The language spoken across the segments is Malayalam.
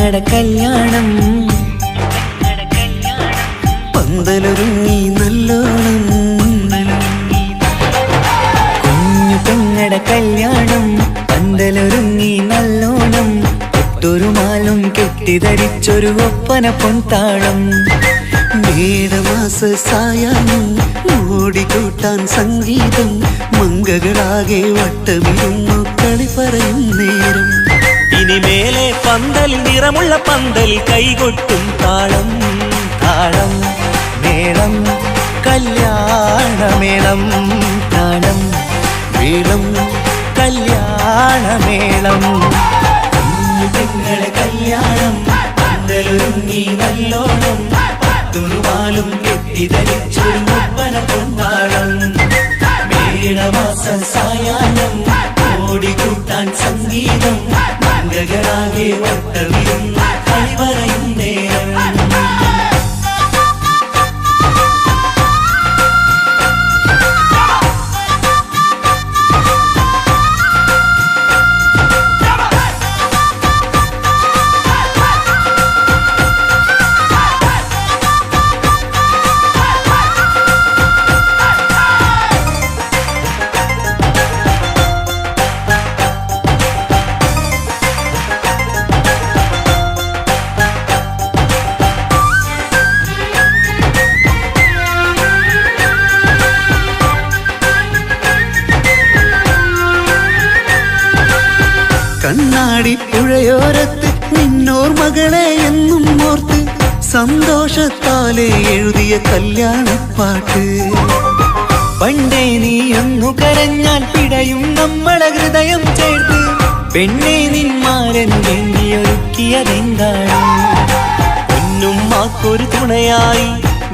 പെങ്ങടെ കല്യാണം പന്തലൊരുങ്ങി നല്ലോണം കുഞ്ഞു പെങ്ങടെ കല്യാണം പന്തലൊരുങ്ങി നല്ലോണം ഒട്ടൊരു മാലും കെട്ടിധരിച്ചൊരു ഒപ്പന പൊൻതാളം മേടമാസ സായാഹ്നം ഓടിക്കൂട്ടാൻ സംഗീതം മംഗകളാകെ വട്ടമിരുന്നു കളി പറയും നേരം ഇനിമേലെ പന്തൽ നിറമുള്ള പന്തൽ കൈകൊട്ടും താളം താളം മേളം കല്യാണമേളം താളം മേളം കല്യാണമേളം കുഞ്ഞു പെങ്ങളെ കല്യാണം പന്തലൊരുങ്ങി നല്ലോണം തുറുമാലും കെട്ടിധരിച്ചൊരു ഒപ്പന പൊൻതാളം മേടമാസ സായാഹ്നം ഓടിക്കൂട്ടാൻ സംഗീതം മംഗകളാകെ വട്ടമിരുന്ന് കളി പറയും നേരം കണ്ണാടി പുഴയോരത്ത് നിന്നോർമകളെ എന്നും ഓർത്ത് സന്തോഷത്താലെ എഴുതിയ കല്യാണപ്പാട്ട് പണ്ടേ നീ ഒന്നു കരഞ്ഞാൽ പിടയും നമ്മളെ ഹൃദയം ചേർത്ത് പെണ്ണെ നിന്മാരൻ വേണ്ടിയൊരുക്കിയതെന്താണ് പൊന്നുമ്മാക്കൊരു തുണയായി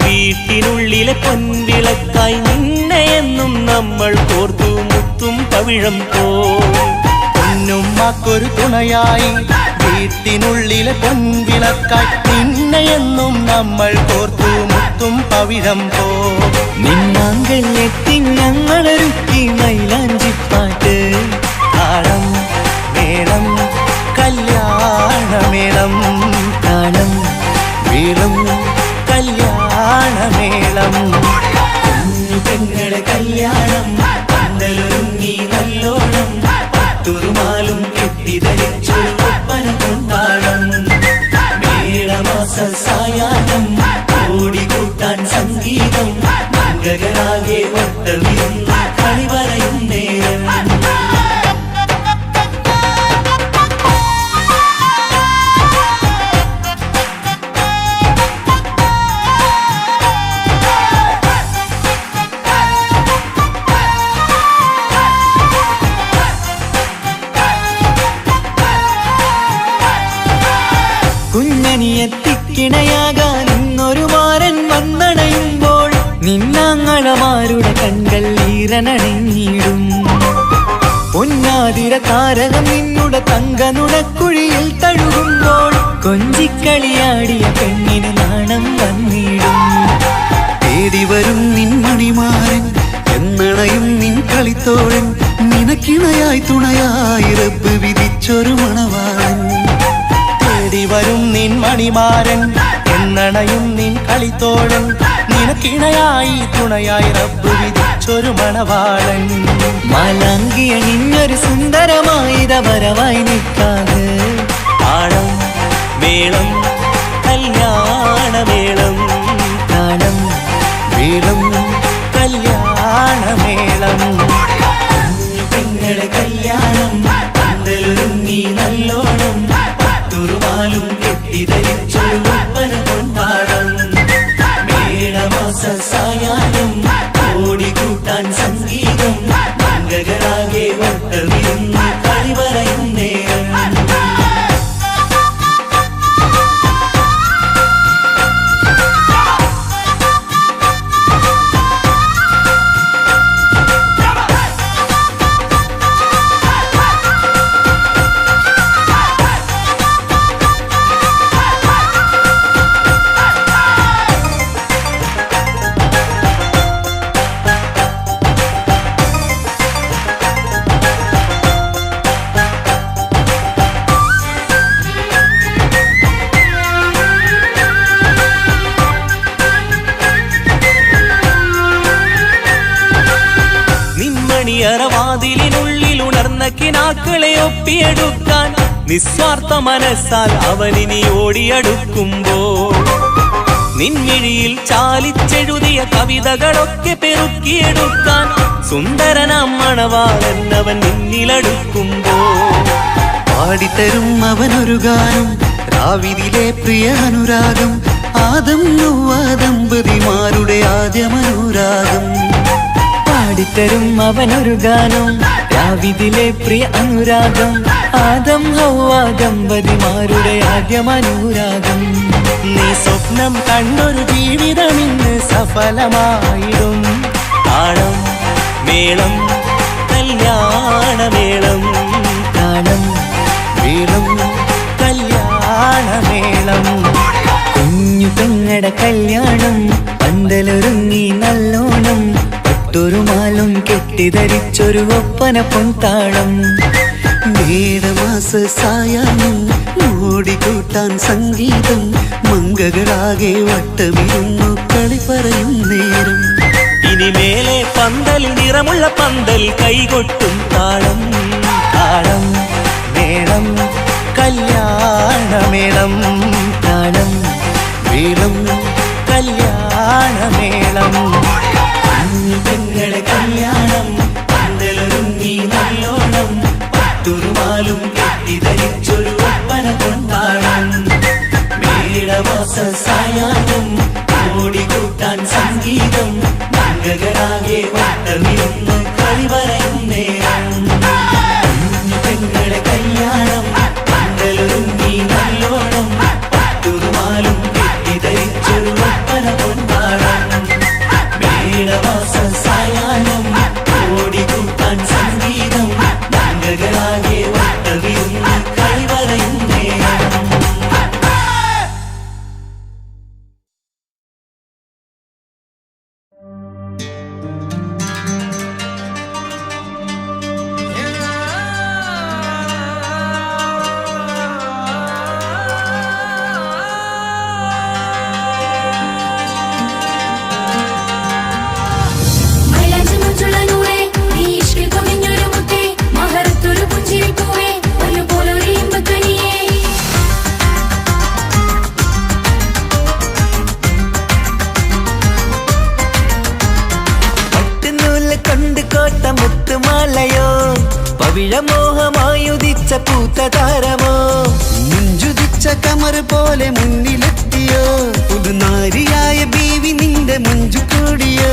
വീട്ടിനുള്ളിലെ പൊൻവിളക്കായി നിന്നെ എന്നും നമ്മൾ കോർത്തു മുത്തും പവിഴം പോ പൊന്നുമ്മാക്കൊരു തുണയായി വീട്ടിനുള്ളിലെ പൊൻവിളക്കായി നിന്നെയെന്നും നമ്മൾ കോർത്തു മുത്തും പവിഴം പോ നിന്നാങ്കല്ലെത്തി ഞങ്ങളൊരുക്കി മൈലാഞ്ചിപ്പാട്ട് താളം മേളം കല്യാണമേളം താളം മേളം കല്യാണമേളം കുഞ്ഞു പെങ്ങളെ കല്യാണം പന്തലൊരുങ്ങി നല്ലോണം തുറുമാലും കെട്ടിധരിച്ചൊരു ഒപ്പന പൊൻതാളം മേടമാസ സായാഹ്നം ഓടിക്കൂട്ടാൻ സംഗീതം മംഗകളാകെ വട്ടമിരുന്ന് കളി പറയും നേരം കുഞ്ഞനിയെത്തിക്കിണയാകാൻ ഇന്നൊരു മാരൻ വന്നണയുമ്പോൾ നിന്നാങ്ങളമാരുടെ കൺകൾ ഈറനണഞ്ഞിടും പൊന്നാതിര താരകം നിന്നുടെ തങ്കനുടക്കുഴിയിൽ തഴുകുമ്പോൾ കൊഞ്ചിക്കളിയാടിയ പെണ്ണിന് നാണം വന്നിടും തേടി വരും നിൻ മണിമാരൻ എന്നണയും നിൻ കളിത്തോഴൻ നിനക്കിണയായി തുണയായി റബ്ബ് വിധിച്ചൊരു മണവാളൻ വരും നിൻ മണിമാരൻ എന്നണയും നിൻ കളിത്തോഴൻ നിനക്കിണയായി തുണയായി റബ്ബ് വിധിച്ചൊരു മണവാളൻ മാലാങ്കിയണിഞ്ഞൊരു സുന്ദരമായിത വരവായി നിൽക്കാതെ താളം മേളം കല്യാണമേളം താളം മേളം കല്യാണമേളം കുഞ്ഞു പെങ്ങളെ കല്യാണം പന്തലൊരുങ്ങി നല്ലോണം തുറുമാലും കെട്ടിധരിച്ചൊരു ഒപ്പന പൊൻതാളം മേടമാസ സായാഹ്നം ഓടിക്കൂട്ടാൻ സംഗീതം മംഗകളാകെ വട്ടമിരുന്ന് കളി പറയും നേരം വാതിലിനുള്ളിൽ ഉണർന്ന കിനാക്കളെ ഒപ്പിയെടുക്കാൻ നിസ്വാർത്ഥ മനസ്സാൽ അവനിനി ഓടിയടുക്കുമ്പോൾ നിൻമിഴിയിൽ ചാലിച്ചെഴുതിയ കവിതകളൊക്കെ പെറുക്കിയെടുക്കാൻ സുന്ദരനാം മണവാളൻ അവൻ നിന്നിലടുക്കുമ്പോൾ പാടിത്തരും അവനൊരു ഗാനം രാവിലെ പ്രിയ അനുരാഗം ആദം ഹവ്വ ദമ്പതിമാരുടെ ആദ്യമനുരാഗം പാടിത്തരും അവനൊരു ഗാനം രാവിലെ പ്രിയ അനുരാഗം ആദം ഹവ്വ ദമ്പതിമാരുടെ ആദ്യമനുരാഗം നീ സ്വപ്നം കണ്ടൊരു ജീവിതം ഇന്ന് സഫലമായിടും താളം മേളം കല്യാണമേളം താളം മേളം കല്യാണമേളം കുഞ്ഞു പെങ്ങടെ കല്യാണം പന്തലൊരുങ്ങി നല്ലോണം പട്ടൊരുമാലും കെട്ടിധരിച്ചൊരു ഒപ്പന പൊൻതാളം മേടമാസ സായാഹ്നം ഓടിക്കൂട്ടാൻ സംഗീതം മംഗകളാകെ വട്ടമിരുന്നു കളി പറയും നേരം ഇനി മേലെ പന്തൽ നിറമുള്ള പന്തൽ കൈകൊട്ടും താളം താളം മേളം കല്യാണമേളം താളം മേളം കല്യാണമേളം പെങ്ങളെ കല്യാണം പന്തലൊരുങ്ങി നല്ലോണം പട്ടുരുമാലും കെട്ടിധരിച്ചൊരു ഒപ്പന കൊണ്ടാടം മേടമാസ സായാഹ്നം ഓടിക്കൂട്ടാൻ സംഗീതം മംഗകളാകെ വട്ടമിരുന്ന് കളി പറയും നേരം പെങ്ങളെ കല്യാണം പന്തലൊരുങ്ങി നല്ലോണം പട്ടുരുമാലും കെട്ടിധരിച്ചൊരു ഒപ്പന കൊണ്ടാടം മേടമാസ സായാഹ്നം ഓടിക്കൂട്ടാൻ സംഗീതം മംഗകളാകെ വട്ടമിരുന്ന് കളി പറയും നേരം പവിഴമോഹമായുദിച്ച പൂത്ത താരമോ മുഞ്ചുദിച്ച കമർ പോലെ മുന്നിലെത്തിയോ പുതുനാരിയായ ബീവി നിന്റെ മുഞ്ചു കൂടിയോ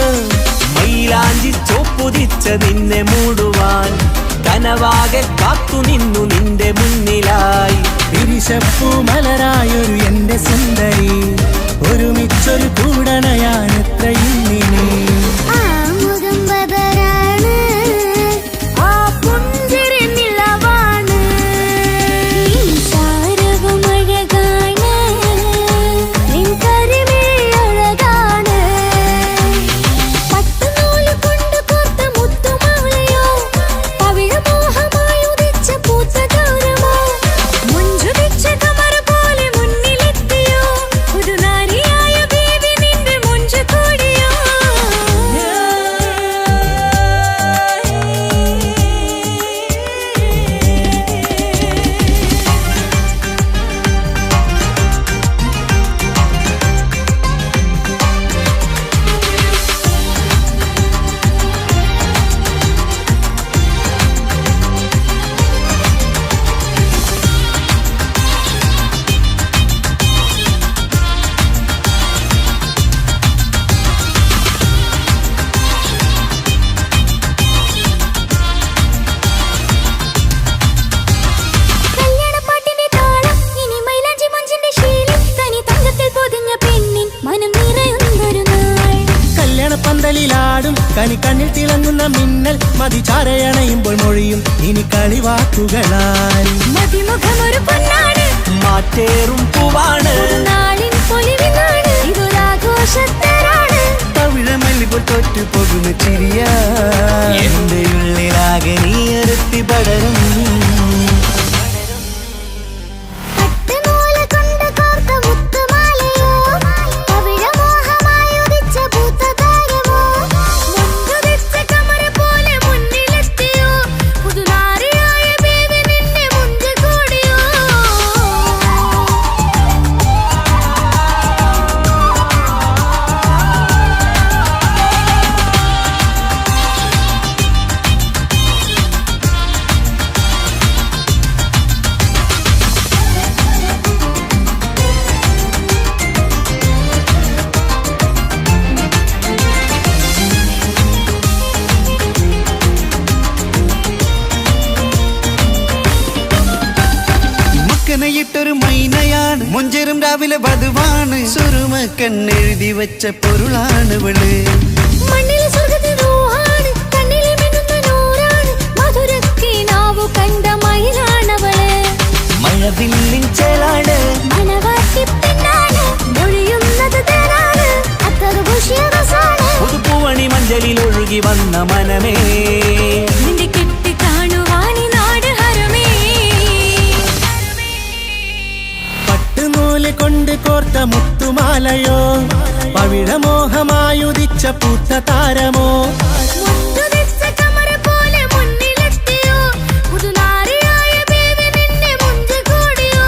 മൈലാഞ്ചി ചോപ്പുതിച്ച നിന്നെ മൂടുവാൻ കനവാകെ കാത്തു നിന്നു നിന്റെ മുന്നിലായി തിരിശപ്പൂ മലരായൊരു എന്റെ സുന്ദരി ഒരുമിച്ചൊരു കൂടണയാൻ എത്രയും നിന്നെ കനി കണ്ണിൽ തിളങ്ങുന്ന മിന്നൽ മതി ചാരയണയുമ്പോൾ മൊഴിയും ഇനി കളിവാക്കുകളാൽ മതിമുഖമൊരു പൊന്നാണ് മാറ്റേറും പൂവാണ് ഇതൊരാഘോഷത്തരാണ് പവിഴമല്ലിപ്പോൾ തോറ്റു പോകുന്ന ചിരിയ എന്റെ ഉള്ളിലാകെ നീ അരുത്തി പടരും ആനയിട്ടൊരു മൈനയാണ്, മുഞ്ചേറും രാവിലെ വധുവാണ്, സുറുമ കണ്ണെഴുതി വെച്ച പൊരുളാണിവള്. മണ്ണിലെ സ്വർഗ്ഗത്തിൽ റൂഹാണ്, കണ്ണിലെ മിന്നുന്ന നൂറാണ്, മധുരക്കിനാവു കണ്ട മയിലാണവള്. മഴവില്ലിൻ ചേലാണ്, മണവാട്ടി പെണ്ണാണ്, മൊഴിയുന്നത് തേനാണ്, അത്തറ് പൂശിയ റസാണ്. പുതുപ്പൂവണി മഞ്ചലിൽ ഒഴുകി വന്ന മനമേ, നിന്റെ കെട്ടി കാണുവാനി നാട് ഹരമേ. പട്ടുനൂല് കൊണ്ട് കോർത്ത മുത്തുമാലയോ, പവിഴമോഹമായുദിച്ച പൂത്ത താരമോ, മുത്തുതിച്ച കമറ പോലെ മുന്നിലെത്തിയോ, പുതുനാരിയായ ബേബി നിന്നെ മുഞ്ചു കൂടിയോ.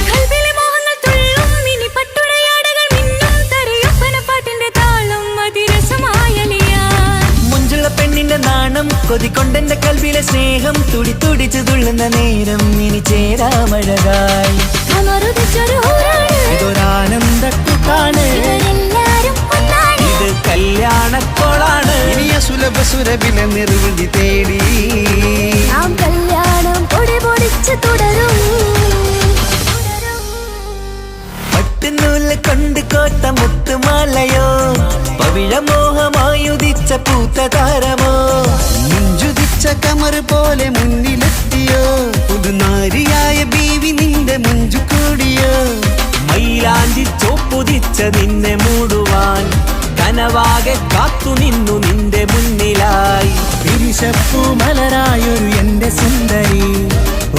കൽവിലെ മോഹങ്ങൾ തുള്ളും, ഇനി പട്ടുടയാടകൾ മിന്നും, തരയൊപ്പനപ്പാട്ടിന്റെ താളം അതിരസമായലിയാൻ. മുഞ്ചുള്ള പെണ്ണിന്റെ നാണം കൊതിക്കൊണ്ടെന്റെ കൽവിലെ സ്നേഹം തുടി തുടിച്ചു തുള്ളുന്ന നേരം ഇനി ചേരാമഴകായി. കമറുദിച്ചൊരു ഹൂറാണ്, ഇതൊരാനന്ദക്കുട്ടാണ്. ഇവരെല്ലാരും ഒന്നാണ്. ഇത് കല്യാണക്കോളാണ്. ഇനിയ സുലഭ സുരഭില നിർവൃതി തേടി നാം കല്യാണം പൊടി പൊടിച്ച് തുടരും. പട്ടുനൂല് കൊണ്ട് കോർത്ത മുത്തുമാലയോ, പവിഴമോഹമായുദിച്ച പൂത്ത താരമോ, മുഞ്ചുതിച്ച കമർ പോലെ മുന്നിലെത്തിയോ, പുതുനാരിയായ ബീവി നിന്റെ മുഞ്ചു കൂടിയോ. മൈലാഞ്ചി ചോപ്പുതിച്ച നിന്നെ മൂടുവാൻ കനവാകെ കാത്തു നിന്നു നിന്റെ മുന്നിലായി. പിരിശപ്പൂ മലരായൊരു എന്റെ സുന്ദരി,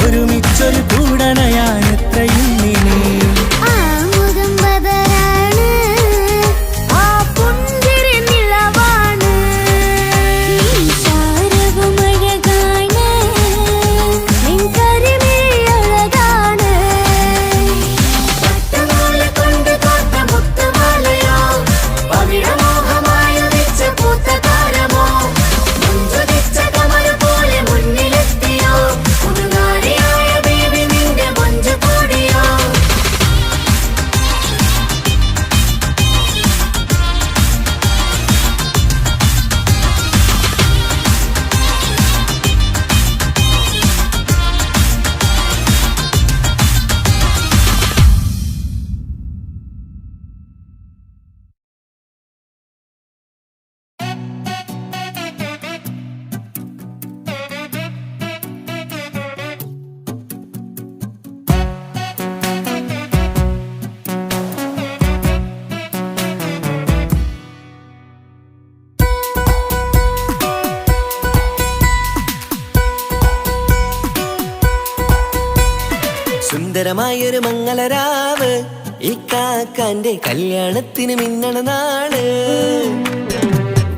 ഒരുമിച്ചൊരു കൂടണയാൻ എത്രയും ഇനി. ആ മുഖം ബദറാണ്, ആ പുഞ്ചിരി നിലവാണ്, നീ സാരവും അഴകാണ്, നിൻ കരിമിഴി അഴകാണ്. പട്ടുനൂല് കൊണ്ട് കോർത്ത മുത്തുമാലയോ, പവിഴമോഹമായുദിച്ച പൂത്ത താരമോ, മുഞ്ചുതിച്ച കമർ പോലെ മുന്നിലെത്തിയോ, പുതുനാരിയായ ബേബി നിന്റെ മുഞ്ചു കൂടിയോ. സുന്ദരമായൊരു മംഗളരാവ്, ഈ കാക്കാന്റെ കല്യാണത്തിന് മിന്നണ നാള്.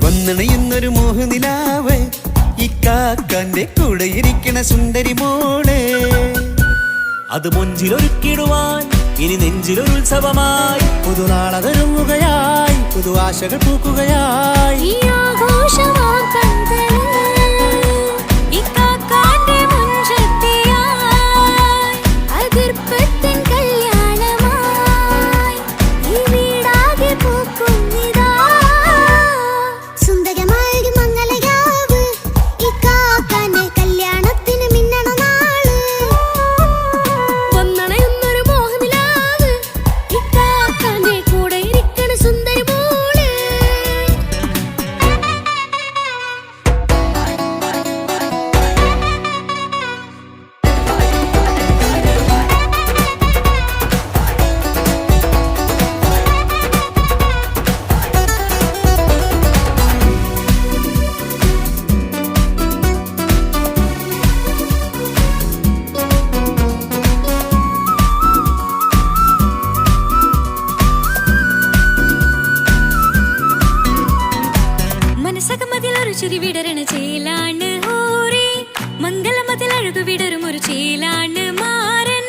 വന്നണയുന്നൊരു മോഹനിലാവ്, ഈ കാക്കാന്റെ കൂടെ ഇരിക്കണ സുന്ദരി മോള്. അത് മുഞ്ചിലൊരുക്കിടുവാൻ ഇനി നെഞ്ചിലൊരു ഉത്സവമായി. പുതുനാളതൊരുങ്ങുകയായി, പുതു ആശകൾ പൂക്കുകയായി. ഈ ആഘോഷമാം കൺകളിൽ ഇക്കാക്കാന്റെ മുഞ്ചെത്തിയായി, അതിർപ്പത്തിൻ കല്യാണമായി ഈ വീടാകെ പൂക്കുന്നിതാ. സുന്ദരമായൊരു മംഗളയാവ്, ഇക്കാക്കാന്റെ കല്യാണത്തിന് മിന്നണ നാള്. വന്നണയുന്നൊരു മോഹനിലാവ്, ഇക്കാക്കാന്റെ കൂടെ ഇരിക്കണ സുന്ദരി മോള്. മനസ്സകമതിലൊരു ചുരി വിടരണ ചേലാണ് ഹോറി, മംഗലമതിൽ അഴകു വിടരും ഒരു ചേലാണ് മാരൻ.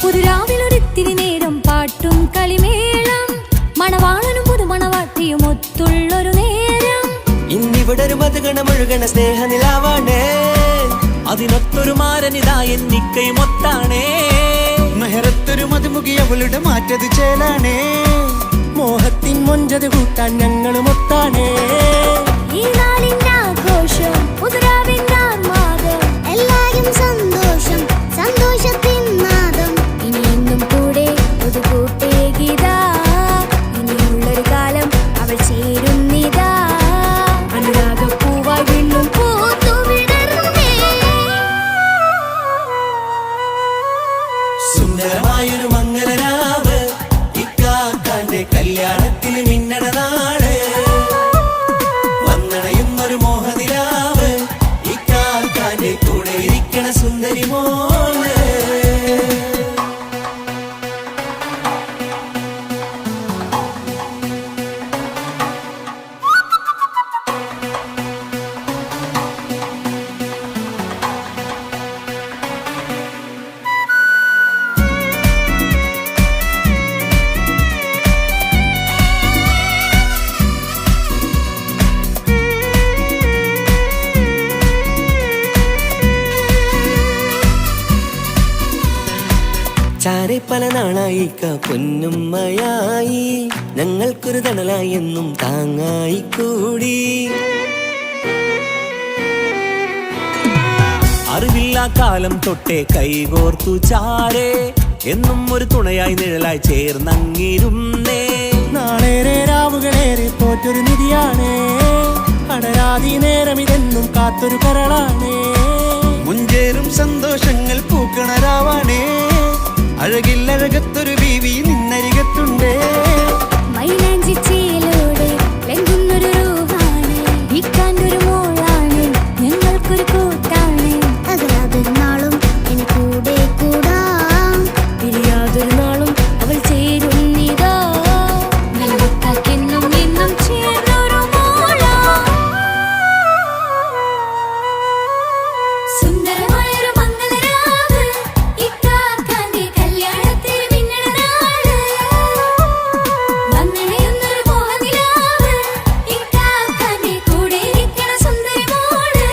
പുതുരാവിലൊരിത്തിരി നേരം പാട്ടും കളിമേളം, മണവാളനും പുതുമണവാട്ടിയും ഒത്തുള്ളൊരു നേരം. ഇന്നിവിടെ ഒരു മധുഗണമൊഴുകണ സ്നേഹനിലാവാണ്, അതിനൊത്തൊരു മാരനിതാ എന്നിക്കയുമൊത്താണേ. മെഹറത്തൊരു മധുമുഖി അവളുടെ മാറ്റത് ചേലാണേ. മോഹത്തിൻ മൊഞ്ചത് കൂട്ടാൻ ഞങ്ങളും ഒത്താണേ. ഈ നാളിന്റെ ആഘോഷം പുതുരാവിന്റെ ആർമാദം എല്ലാരും സന്തോഷം സന്തോഷത്തിൻ നാദം ഇനി എന്നും കൂടെ പുതുകൂട്ടേ ഗീതാ ഇനിയുള്ളൊരു കാലം അവൾ ചേരുന്നിതാ അനുരാഗപ്പൂവായി വീണ്ടും പൂത്തു വിടർന്നേ. സുന്ദരമായൊരു മംഗലരാവ് ഇക്കാക്കാന്റെ കല്യാണത്തിന് മിന്നണ നാട്. വന്നണയുന്നൊരു മോഹനിലാവ് ഇക്കാക്കാന്റെ കൂടെ ഇരിക്കണ സുന്ദരി മോള്. ചാരെ പല നാളായി പൊന്നുമ്മയായി ഞങ്ങൾക്കൊരു തണലായി എന്നും താങ്ങായി കൂടി. അറിവില്ലാ കാലം തൊട്ടേ കൈകോർത്തു ചാരേ എന്നും ഒരു തുണയായി നിഴലായി ചേർന്നങ്ങിരുന്നേ. നാളേറെ രാവുകളേറെ പോറ്റൊരു നിധിയാണേ. അടരാതി നേരം ഇതെന്നും കാത്തൊരു കരളാണേ. മുഞ്ചേറും സന്തോഷങ്ങൾ പൂക്കണരാവാണേ. അഴകില്ലഴകത്തൊരു ബീവി നിന്നരികത്തുണ്ടേ. മൈലാഞ്ചി ചേലോടെ ലംഘുന്നൊരു രൂപാണ് ഇക്കാണ്ടൊരു മോളാണ് ഞങ്ങൾക്കൊരു കൂട്ടാണ് അകലാതൊരു നാളും ഇനി കൂടെ കൂടാം പിരിയാതൊരു നാളും അവൾ ചേരുന്നിതാ നെല്ലിക്കാക്കെന്നും എന്നും ചേർന്നൊരു മോളാ. സുന്ദരമായൊരു മംഗലരാവ് ഇക്കാക്കാന്റെ കല്യാണത്തിന് മിന്നണ നാട്. വന്നണയുന്നൊരു മോഹനിലാവ് ഇക്കാക്കാന്റെ കൂടെ ഇരിക്കണ സുന്ദരി മോള്.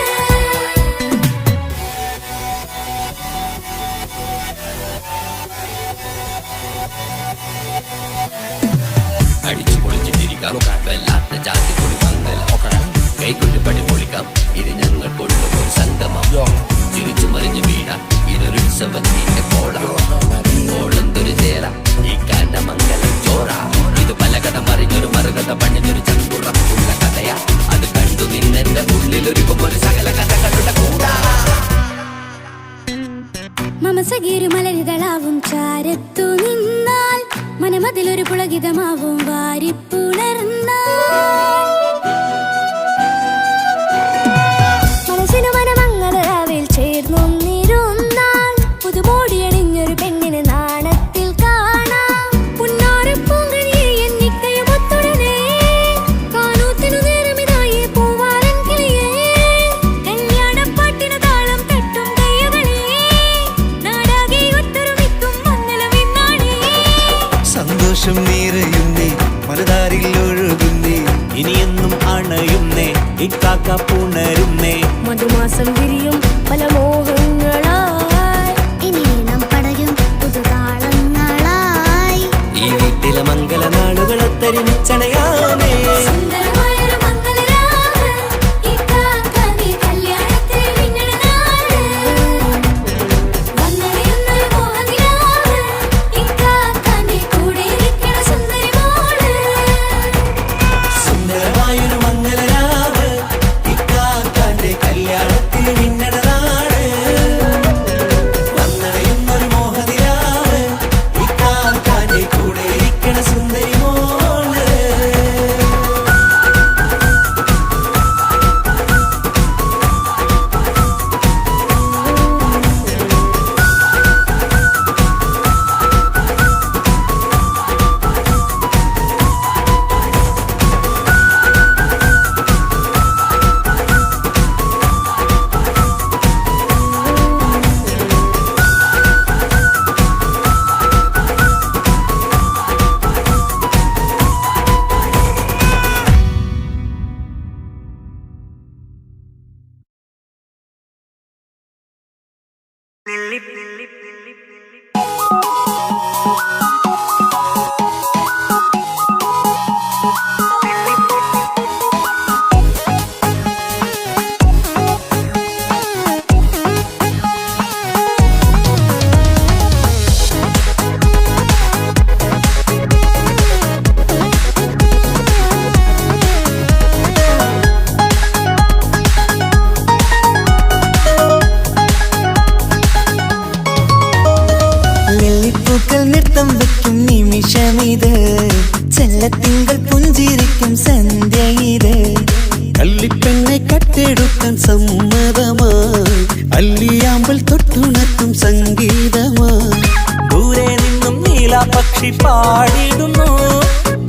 അടിച്ചു പൊളിച്ചിട്ടിരിക്കാം വല്ലാത്ത ജാതി പൊളി മംഗലം കൈകൊണ്ട് പടി പൊളിക്കാം ഇത് ഞങ്ങൾ കൊണ്ടുപോയി സംഗമം ചിരിച്ചു മറിഞ്ഞു വീഴാം ഇതൊരു ഉത്സവത്തിന്റെ കോളന്തൊരു ചേര ഈ കാണ്ട മംഗലം ചോറ ഇത് പല കഥ മറിഞ്ഞൊരു മറുകഥ പണിഞ്ഞൊരു ചങ്കുറപ്പുള്ള കഥയാ അത് കണ്ടു നിന്നെന്റെ ഉള്ളിലൊരുക്കും ഒരു സകല കഥകളുടെ കൂടാ. മമസഗീരു മലരിതളാവും ചാരത്തു നിന്നാൽ മനമതിലൊരു പുളകിതമാവും വാരിപ്പുണർന്നാൽ മനസ്സിനു മനമംഗളരാവിൽ ചേർന്നൊന്നിരുന്നാൽ പുതുമോടിയണിഞ്ഞൊരു പെണ്ണിന് നാണത്തിൽ കാണാം പുന്നാരപ്പൂങ്കണിയെ എന്നിക്കയുമൊത്തുടനെ കാനൂത്തിനു നേരമിതായി പൂവാലൻ കിളിയേ കല്യാണപ്പാട്ടിനു താളം തട്ടും കയ്യുകളേ നാടാകെ ഒത്തൊരുമിക്കും മംഗലമെന്നാണേ. സന്തോഷം നിറയുന്നേ മനതാരിൽ ഒഴുകുന്നേ. ഇനിയെന്നും അണയുന്നേ ഇക്കാക്ക പുണരുന്നേ. മധുമാസം വിരിയും പല മോഹങ്ങളായി ഇനി നാം പടരും പുതുതാളങ്ങളായി. ഈ വീട്ടിലെ മംഗല നാളുകളെ തരിച്ചണയാമേ. സുന്ദരമായൊരു മംഗലരാവ് ഇക്കാക്കാന്റെ കല്യാണത്തിന് മിന്നണ നാട്. വന്നണയുന്നൊരു മോഹനിലാവ് ഇക്കാക്കാന്റെ കൂടെ ഇരിക്കണ സുന്ദരി മോള്. സുന്ദരമായൊരു മംഗലരാവ് ഇക്കാക്കാന്റെ കല്യാണത്തിന് മിന്നണ നാട്. വന്നണയുന്നൊരു മോഹനിലാവ് ഇക്കാക്കാന്റെ കൂടെ ഇരിക്കണ സുന്ദരി മോള്. കട്ടെടുക്കാൻ സമ്മതമായി അല്ലിയാമ്പൽ തൊട്ടുണർത്തും സംഗീതമായി ദൂരെ നിന്നും നീലാപക്ഷി പാടിടുന്നു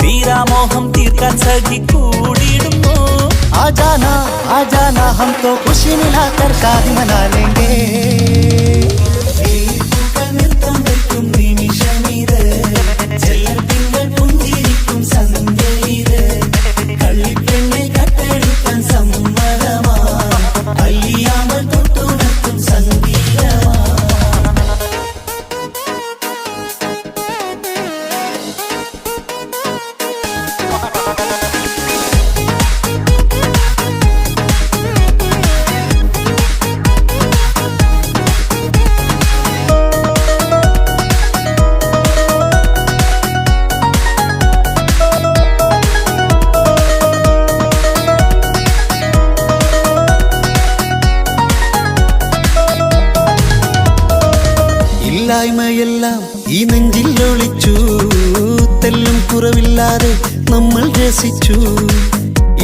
തീരാമോഹം തീർക്കാൻ സഖി കൂടിയിടുന്നു आजाना हम तो खुशी मिलाकर शादी मना लेंगे ഇല്ലായ്മയെല്ലാം ഈ നെഞ്ചിൽ ഒളിച്ചു തെല്ലും കുറവില്ലാതെ നമ്മൾ രസിച്ചു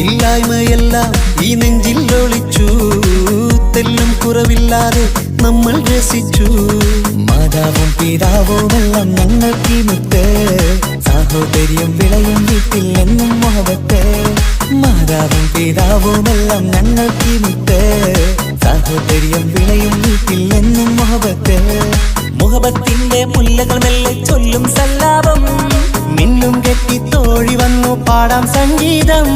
ഇല്ലായ്മയെല്ലാം ഈ നെഞ്ചിൽ ഒളിച്ചു തെല്ലും കുറവില്ലാതെ നമ്മൾ രസിച്ചു മാതാവും പിതാവുമെല്ലാം ഞങ്ങൾക്ക് മുത്ത് സാഹോദര്യം വിളയും വീട്ടിൽ എന്നും മുഹബത്ത് മാതാവും പിതാവുമെല്ലാം ഞങ്ങൾക്ക് മുത്ത് സാഹോദര്യം വിളയും വീട്ടിൽ എന്നും മുഹബത്ത് മുഹബത്തിന്റെ മുല്ലകൾ മെല്ലെ ചൊല്ലും സല്ലാപം മിന്നും കെട്ടി തോഴി വന്നു പാടാം സംഗീതം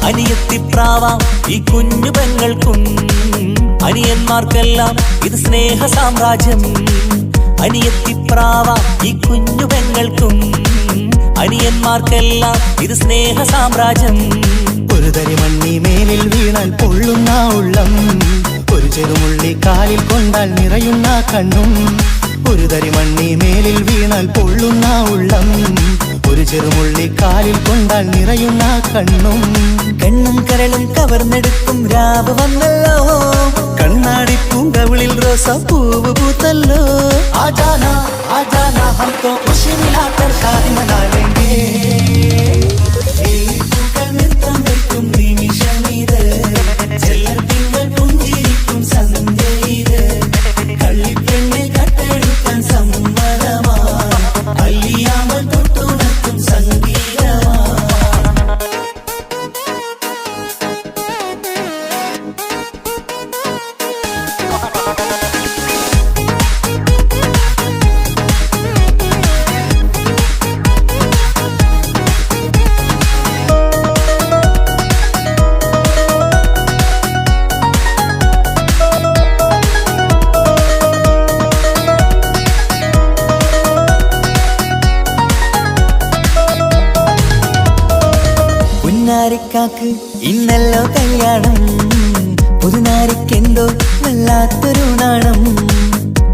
അനിയത്തിപ്രാവാം ഈ കുഞ്ഞു പെങ്ങൾക്കും അനിയന്മാർക്കെല്ലാം ഇത് സ്നേഹ സാമ്രാജ്യം അനിയത്തിപ്രാവാം ഈ കുഞ്ഞു പെങ്ങൾക്കും അനിയന്മാർക്കെല്ലാം ഇത് സ്നേഹ സാമ്രാജ്യം ഒരു തരി മണ്ണി മേലിൽ വീണാൽ പൊള്ളുന്ന ഉള്ളം ഒരു ചെറുമുള്ളി കാലിൽ കൊണ്ടാൽ നിറയുന്ന കണ്ണും ഒരു തരി മണ്ണി മേലിൽ വീണാൽ പൊള്ളുന്ന ഉള്ളം ഒരു ചെറുമുള്ളി കാലിൽ കൊണ്ടാൽ നിറയുന്ന കണ്ണും കണ്ണും കരളും കവർന്നെടുക്കും രാവ് വന്നല്ലോ കണ്ണാടി പൂങ്കവിളിൽ റോസാപ്പൂവ് പൂത്തല്ലോ आजाना हम तो खुशी मिलाकर शादी मना लेंगे പുന്നാരിക്കാക്ക് ഇന്നല്ലോ കല്യാണം പുതുനാരിക്കെന്തോ വല്ലാത്തൊരു നാണം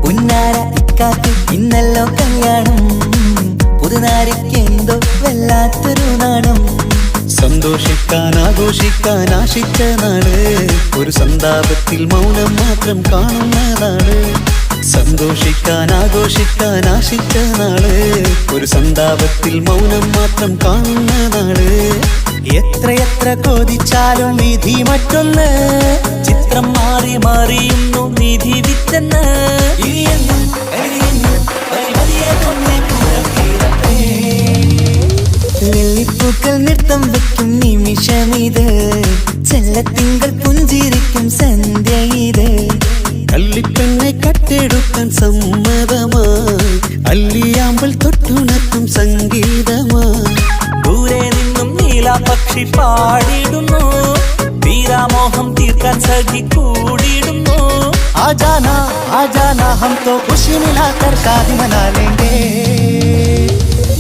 പുന്നാര ഇക്കാക്ക് ഇന്നല്ലോ കല്യാണം പുതുനാരിക്കെന്തോ വല്ലാത്തൊരു നാണം സന്തോഷിക്കാൻ ആഘോഷിക്കാൻ ആശിച്ച നാട് ഒരു സന്താപത്തിൽ മൗനം മാത്രം കാണുന്നതാണ് സന്തോഷിക്കാൻ ആഘോഷിക്കാൻ ആശിച്ച നാട് ഒരു സന്താപത്തിൽ മൗനം മാത്രം കാണുന്നതാണ് എത്രയെത്ര കൊതിച്ചാലും വിധി മറ്റൊന്ന് ചിത്രം മാറി മാറിയുന്നു നിധി വിറ്റെന്ന് വെള്ളിപ്പൂക്കൾ നൃത്തം വെക്കും നിമിഷമിത് ചെല്ലത്തിങ്കൾ പുഞ്ചിരിക്കും സന്ധ്യ ഇത് കള്ളിപ്പെണ്ണെ കട്ടെടുക്കാൻ സമ്മതമായി അല്ലിയാമ്പൽ തൊട്ടുണർത്തും സംഗീതമായി ദൂരെ നിന്നും നീലാപക്ഷി പാടിടുന്നു തീരാമോഹം തീർക്കാൻ സഖി കൂടിയിടുന്നു. ആജാന ആജാന ഹം തോ ഖുശി മിലാകർ ശാദി മനാ ലേംഗേ.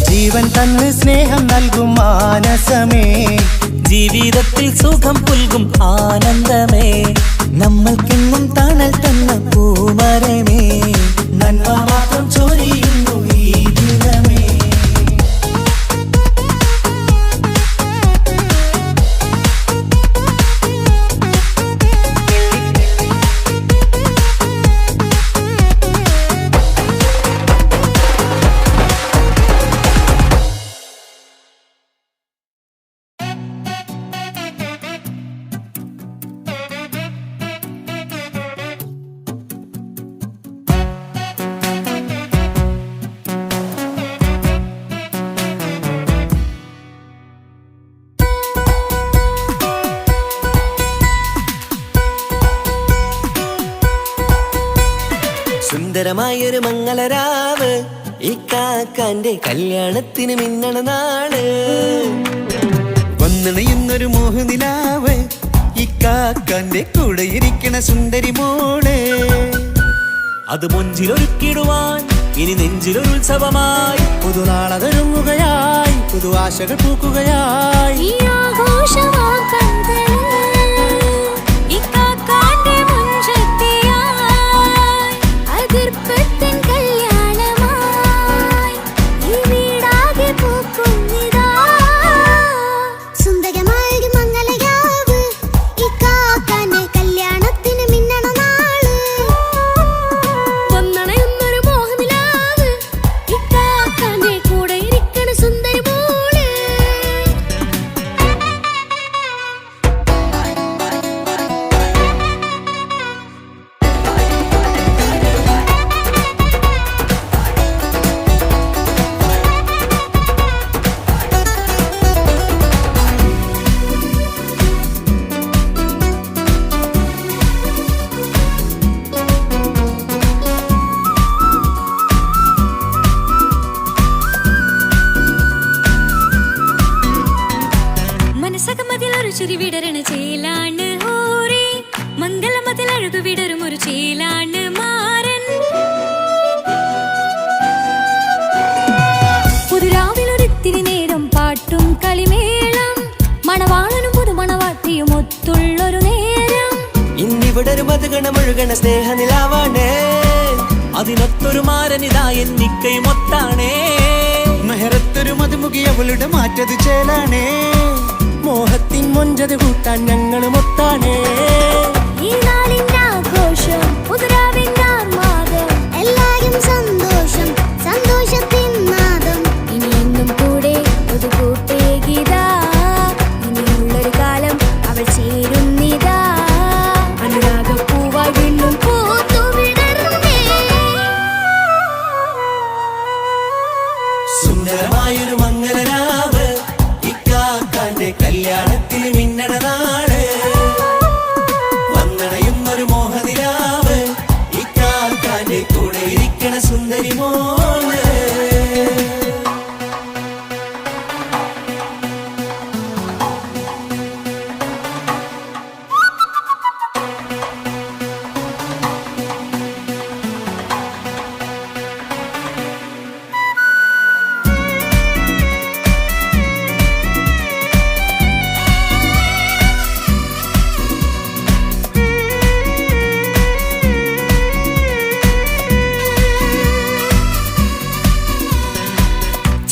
ജീവൻ തന്ന് സ്നേഹം നൽകും മാനസമേ, ജീവിതത്തിൽ സുഖം പുൽകും ആനന്ദമേ, നമ്മൾക്കെന്നും തണൽ തന്ന പൂമരമേ, നന്മ മാത്രം ചൊരിയുന്നു ഈ ദിനമേ. സുന്ദരമായൊരു മംഗളരാവ്, ഈ കാക്കാന്റെ കല്യാണത്തിന് മിന്നണ നാള്. വന്നണയുന്നൊരു മോഹനിലാവ്, ഈ കാക്കാന്റെ കൂടെ ഇരിക്കണ സുന്ദരി മോള്. അത് മുഞ്ചിലൊരുക്കിടുവാൻ ഇനി നെഞ്ചിലൊരുത്സവമായി. പുതുനാളതൊരുങ്ങുകയായി, പുതു ആശകൾ പൂക്കുകയായി. ഈ ആഘോഷമാക്കന്തല് ഇക്കാക്കാന്റെ മുഞ്ചത്തിയായി, അതിർപ്പത്തിൻ കല്യാണമായി ഈ വീടാകെ പൂക്കുന്നിതാ. സുന്ദരമായൊരു മംഗളരാവ്, ഈ കാക്കാന്റെ കല്യാണത്തിന് മിന്നണ നാള്. വന്നണയുന്നൊരു മോഹനിലാവ്, ഇക്കാക്കാന്റെ കൂടെ ഇരിക്കണ സുന്ദരി മോള്. മനസ്സകമതിലൊരു ചിരി വിടരണ ചേലാണ് ഹോറി, മംഗളമതിൽ അഴകു വിടരും ഒരു ചേലാണ് മാരൻ. പുതുരാവിലൊരിത്തിരി നേരം പാട്ടും കളിമേളം, മണവാളനും പുതുമണവാട്ടിയും ഒത്തുള്ളൊരു നേരം. ഇന്നിവിടെ ഒരു മധുഗണമൊഴുകണ സ്നേഹനിലാവാണ്, അതിനൊത്തൊരു മാരനിതാ എന്നിക്കയുമൊത്താണേ. മെഹറത്തൊരു മധുമുഖി അവളുടെ മാറ്റത് ചേലാണേ. മോഹത്തിൻ മൊഞ്ചത് കൂട്ടാൻ ഞങ്ങളും ഒത്താണേ. ഈ നാളിന്റെ ആഘോഷം, പുതുരാവിന്റെ ആർമാദം, എല്ലാരും സന്തോഷം, സന്തോഷത്തിൻ നാദം. ഇനിയെന്നും കൂടെ പുതുകൂട്ടേകിതാ, ഇനിയുള്ളൊരു കാലം അവൾ ചേരുന്നിതാ. അനുരാഗപ്പൂവായി വീണ്ടും പൂത്തുവിടർന്നേ. സുന്ദരമായൊരു മംഗളരാവ്, ഈ കാക്കാന്റെ കല്യാണത്തിന് മിന്നണ നാള്. വന്നണയുന്നൊരു മോഹനിലാവ്, ഈ കാക്കാന്റെ കൂടെ ഇരിക്കണ സുന്ദരി മോള്.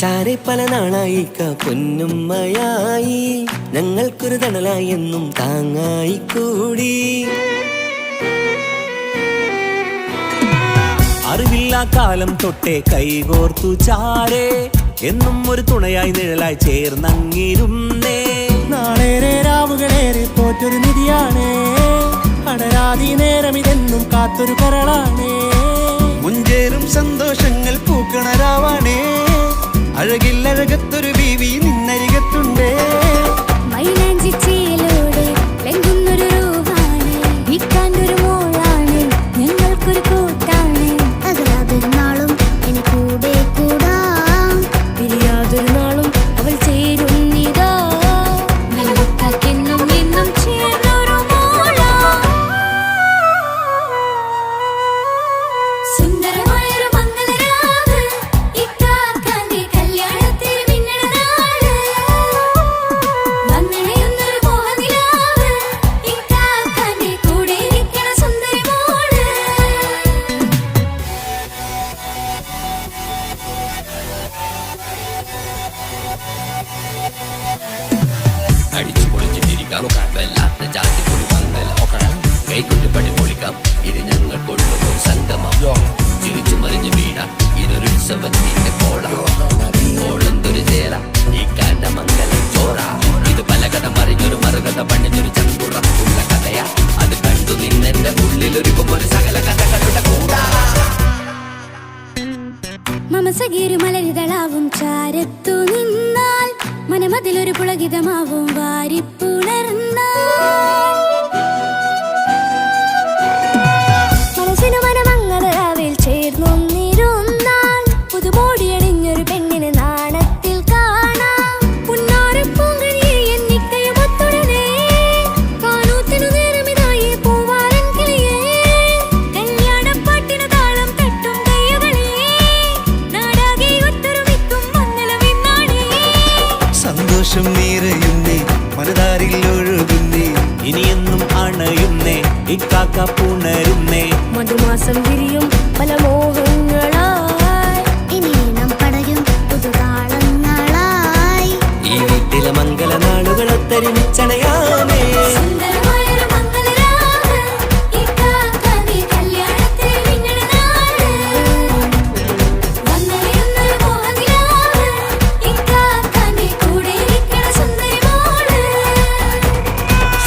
ചാരെ പല നാളായി പൊന്നുമ്മയായി, ഞങ്ങൾക്കൊരു തണലായി എന്നും താങ്ങായി കൂടി. അറിവില്ലാ കാലം തൊട്ടേ കൈകോർത്തു ചാരേ, എന്നും ഒരു തുണയായി നിഴലായി ചേർന്നങ്ങിരുന്നേ. നാളേറെ രാവുകളേറെ പോറ്റൊരു നിധിയാണേ, അടരാതി നേരം ഇതെന്നും കാത്തൊരു കരളാണേ. മുഞ്ചേറും സന്തോഷങ്ങൾ പൂക്കണരാവാണേ, അഴകില്ലഴകത്തൊരു ബീവി നിന്നരികത്തുണ്ടേ. മൈലാഞ്ചിച്ചേലോടെ ലംഘുന്നൊരു രൂപാണ്, ഇക്കാന്റൊരു മോളാണ്, ഞങ്ങൾക്കൊരു കൂട്ടാണ്. അകലാതൊരു നാളും ഇനി കൂടെ കൂടാം, പിരിയാതൊരു നാളും അവൾ ചേരുന്നിതാ. നെല്ലിക്കാക്കെന്നും എന്നും ചേർന്നൊരു മോള. കൈകൊട്ടുപടി പൊളിക്കാം ഇത് ഞങ്ങൾ കൊള്ളും സംഗമം ചിരിച്ചു മറിഞ്ഞു വീണാം ഇതൊരു ഉത്സവത്തിന്റെ ഓളന്തൊരു ചേല ഈ കാനമംഗലം ചോറ ഇത് പല കഥ മറിഞ്ഞൊരു മറുകഥ പണിഞ്ഞൊരു ചങ്കുറപ്പുള്ള കഥയാ അത് കണ്ടു നിന്നെന്റെ ഉള്ളിലൊരുക്കും ഒരു സകല കഥകളുടെ കൂടാ മമസഗീരു മലരിതളാവും ചാരത്തു നിന്നാൽ മനമതിലൊരു പുളകിതമാവും വാരിപ്പുണർന്നാൽ മനസ്സിനു മനമംഗളരാവിൽ ചേർന്നൊന്നിരുന്നാൽ പുതുമോടിയണിഞ്ഞൊരു പെണ്ണിന് നാണത്തിൽ കാണാം പുന്നാരപ്പൂങ്കനിയെ എന്നിക്കയും ഒത്തുടനെ കാനൂത്തിനു നേരമിതായി പൂവാരൻ കിളിയേ കല്യാണപ്പാട്ടിനു താളം തട്ടും കയ്യുകളേ നാടാകെ ഒത്തൊരുമിക്കും മംഗളമെന്നാണേ സന്തോഷം നിറയുന്നേ മനതാരിൽ ഒഴുകുന്നേ ഇനിയെന്നും അണയുന്നേ ഇക്കാക്ക പുണരുന്നേ മധുമാസം വിരിയും പല മോഹങ്ങളായി ഇനി നാം പടരും പുതുതാളങ്ങളായി ഈ വീട്ടിലെ മംഗളനാളുകൾ ഒത്തൊരുമിച്ചണയാമേ സുന്ദരമായൊരു മംഗളരാവ് ഇക്കാക്കാന്റെ കല്യാണത്തിൽ മിന്നണ നാട് വന്നറിയുന്നൊരു മോഹനിലാവ് ഇക്കാക്കാന്റെ കൂടെ ഇരിക്കണ സുന്ദരി മോള്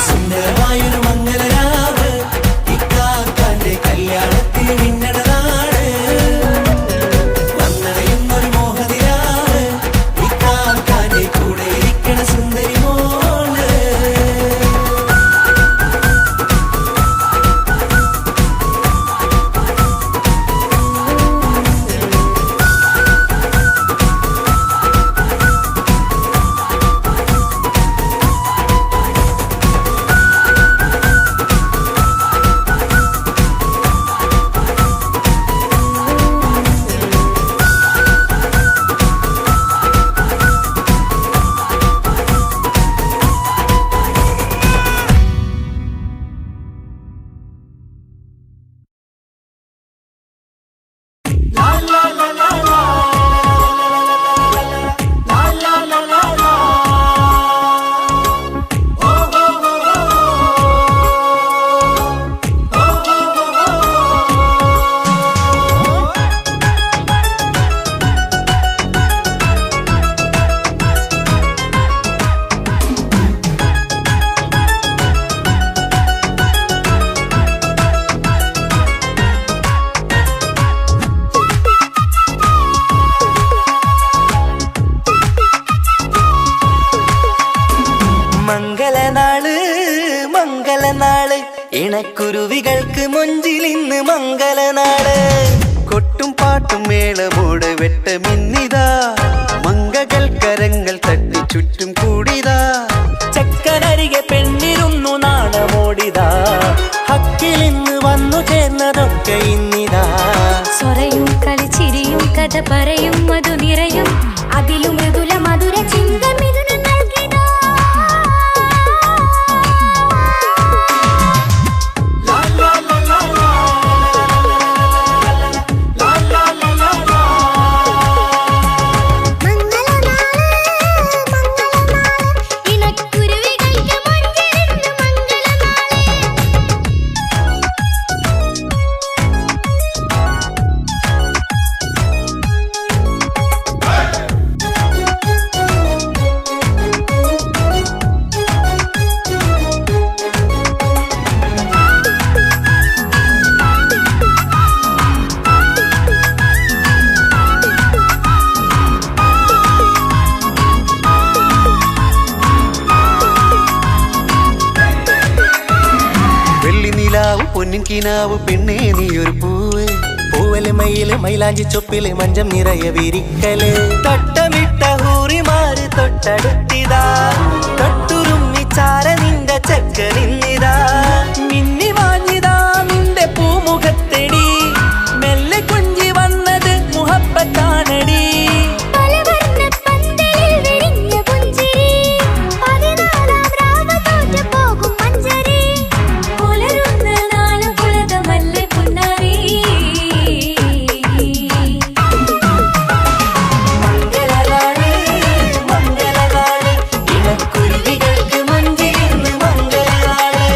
സുന്ദരമായൊരു മംഗളരാവ് ഇക്കാക്കാന്റെ കല്യാണത്തിൽ മിന്നണനാട് വന്നറിയുന്നൊരു മോഹനിലാവ് ഇക്കാക്കാന്റെ കൂടെ ഇരിക്കണ സുന്ദരി മോള് മംഗളനാള് മംഗളനാള് ഇണക്കുരുവികൾക്ക് മൊഞ്ചിലിന്ന് മംഗളനാള് കൊട്ടും പാട്ടും മേളമോട് വെട്ടമിന്നിതാ മംഗകൾ കരങ്ങൾ തട്ടി ചുറ്റും കൂടിതാ ചക്കനരികെ പെണ്ണിരുന്നു നാണമോടിതാ ഹക്കിലിന്ന് വന്നു ചേർന്നതൊക്കെ ഇന്നിതാ സ്വറയും കളിച്ചിരിയും കഥ പറയും മധു നിറയും അതിലും മൃദുല മധുര ചിന്ത മിഥുന നൽകിടാ ഇണക്കുരുവികൾക്ക് മൊഞ്ചിലിന്ന് മംഗളനാള് വെള്ളി നിലാവ് പൊന്നിൻ കിനാവ് പെണ്ണേ നീയൊരു പൂവ് പൂവല് മയില് മൈലാഞ്ചി ചൊപ്പില് മഞ്ചം നിറയെ വിരിക്കല് തട്ടമിട്ട ഹൂറിമാര് തൊട്ടടുത്തിതാ തൊട്ടുരുമ്മി ചാര നിന്റെ ചക്കനിന്നിതാ മിന്നി വാഞ്ഞിതാ നിന്റെ പൂമുഖത്തെടി മെല്ലെ കൊഞ്ചി വന്നത് മുഹബത്താണടി പലവർണ്ണ പന്തലിൽ വിരിഞ്ഞ പുഞ്ചിരി 14 രാവ് തോറ്റു പോകും മഞ്ചരി പുലരുന്ന നാള് പുലതമല്ലേ പുന്നാരി മംഗളനാള് മംഗളനാള് ഇണക്കുരുവികൾക്ക് മൊഞ്ചിലിന്ന് മംഗളനാള്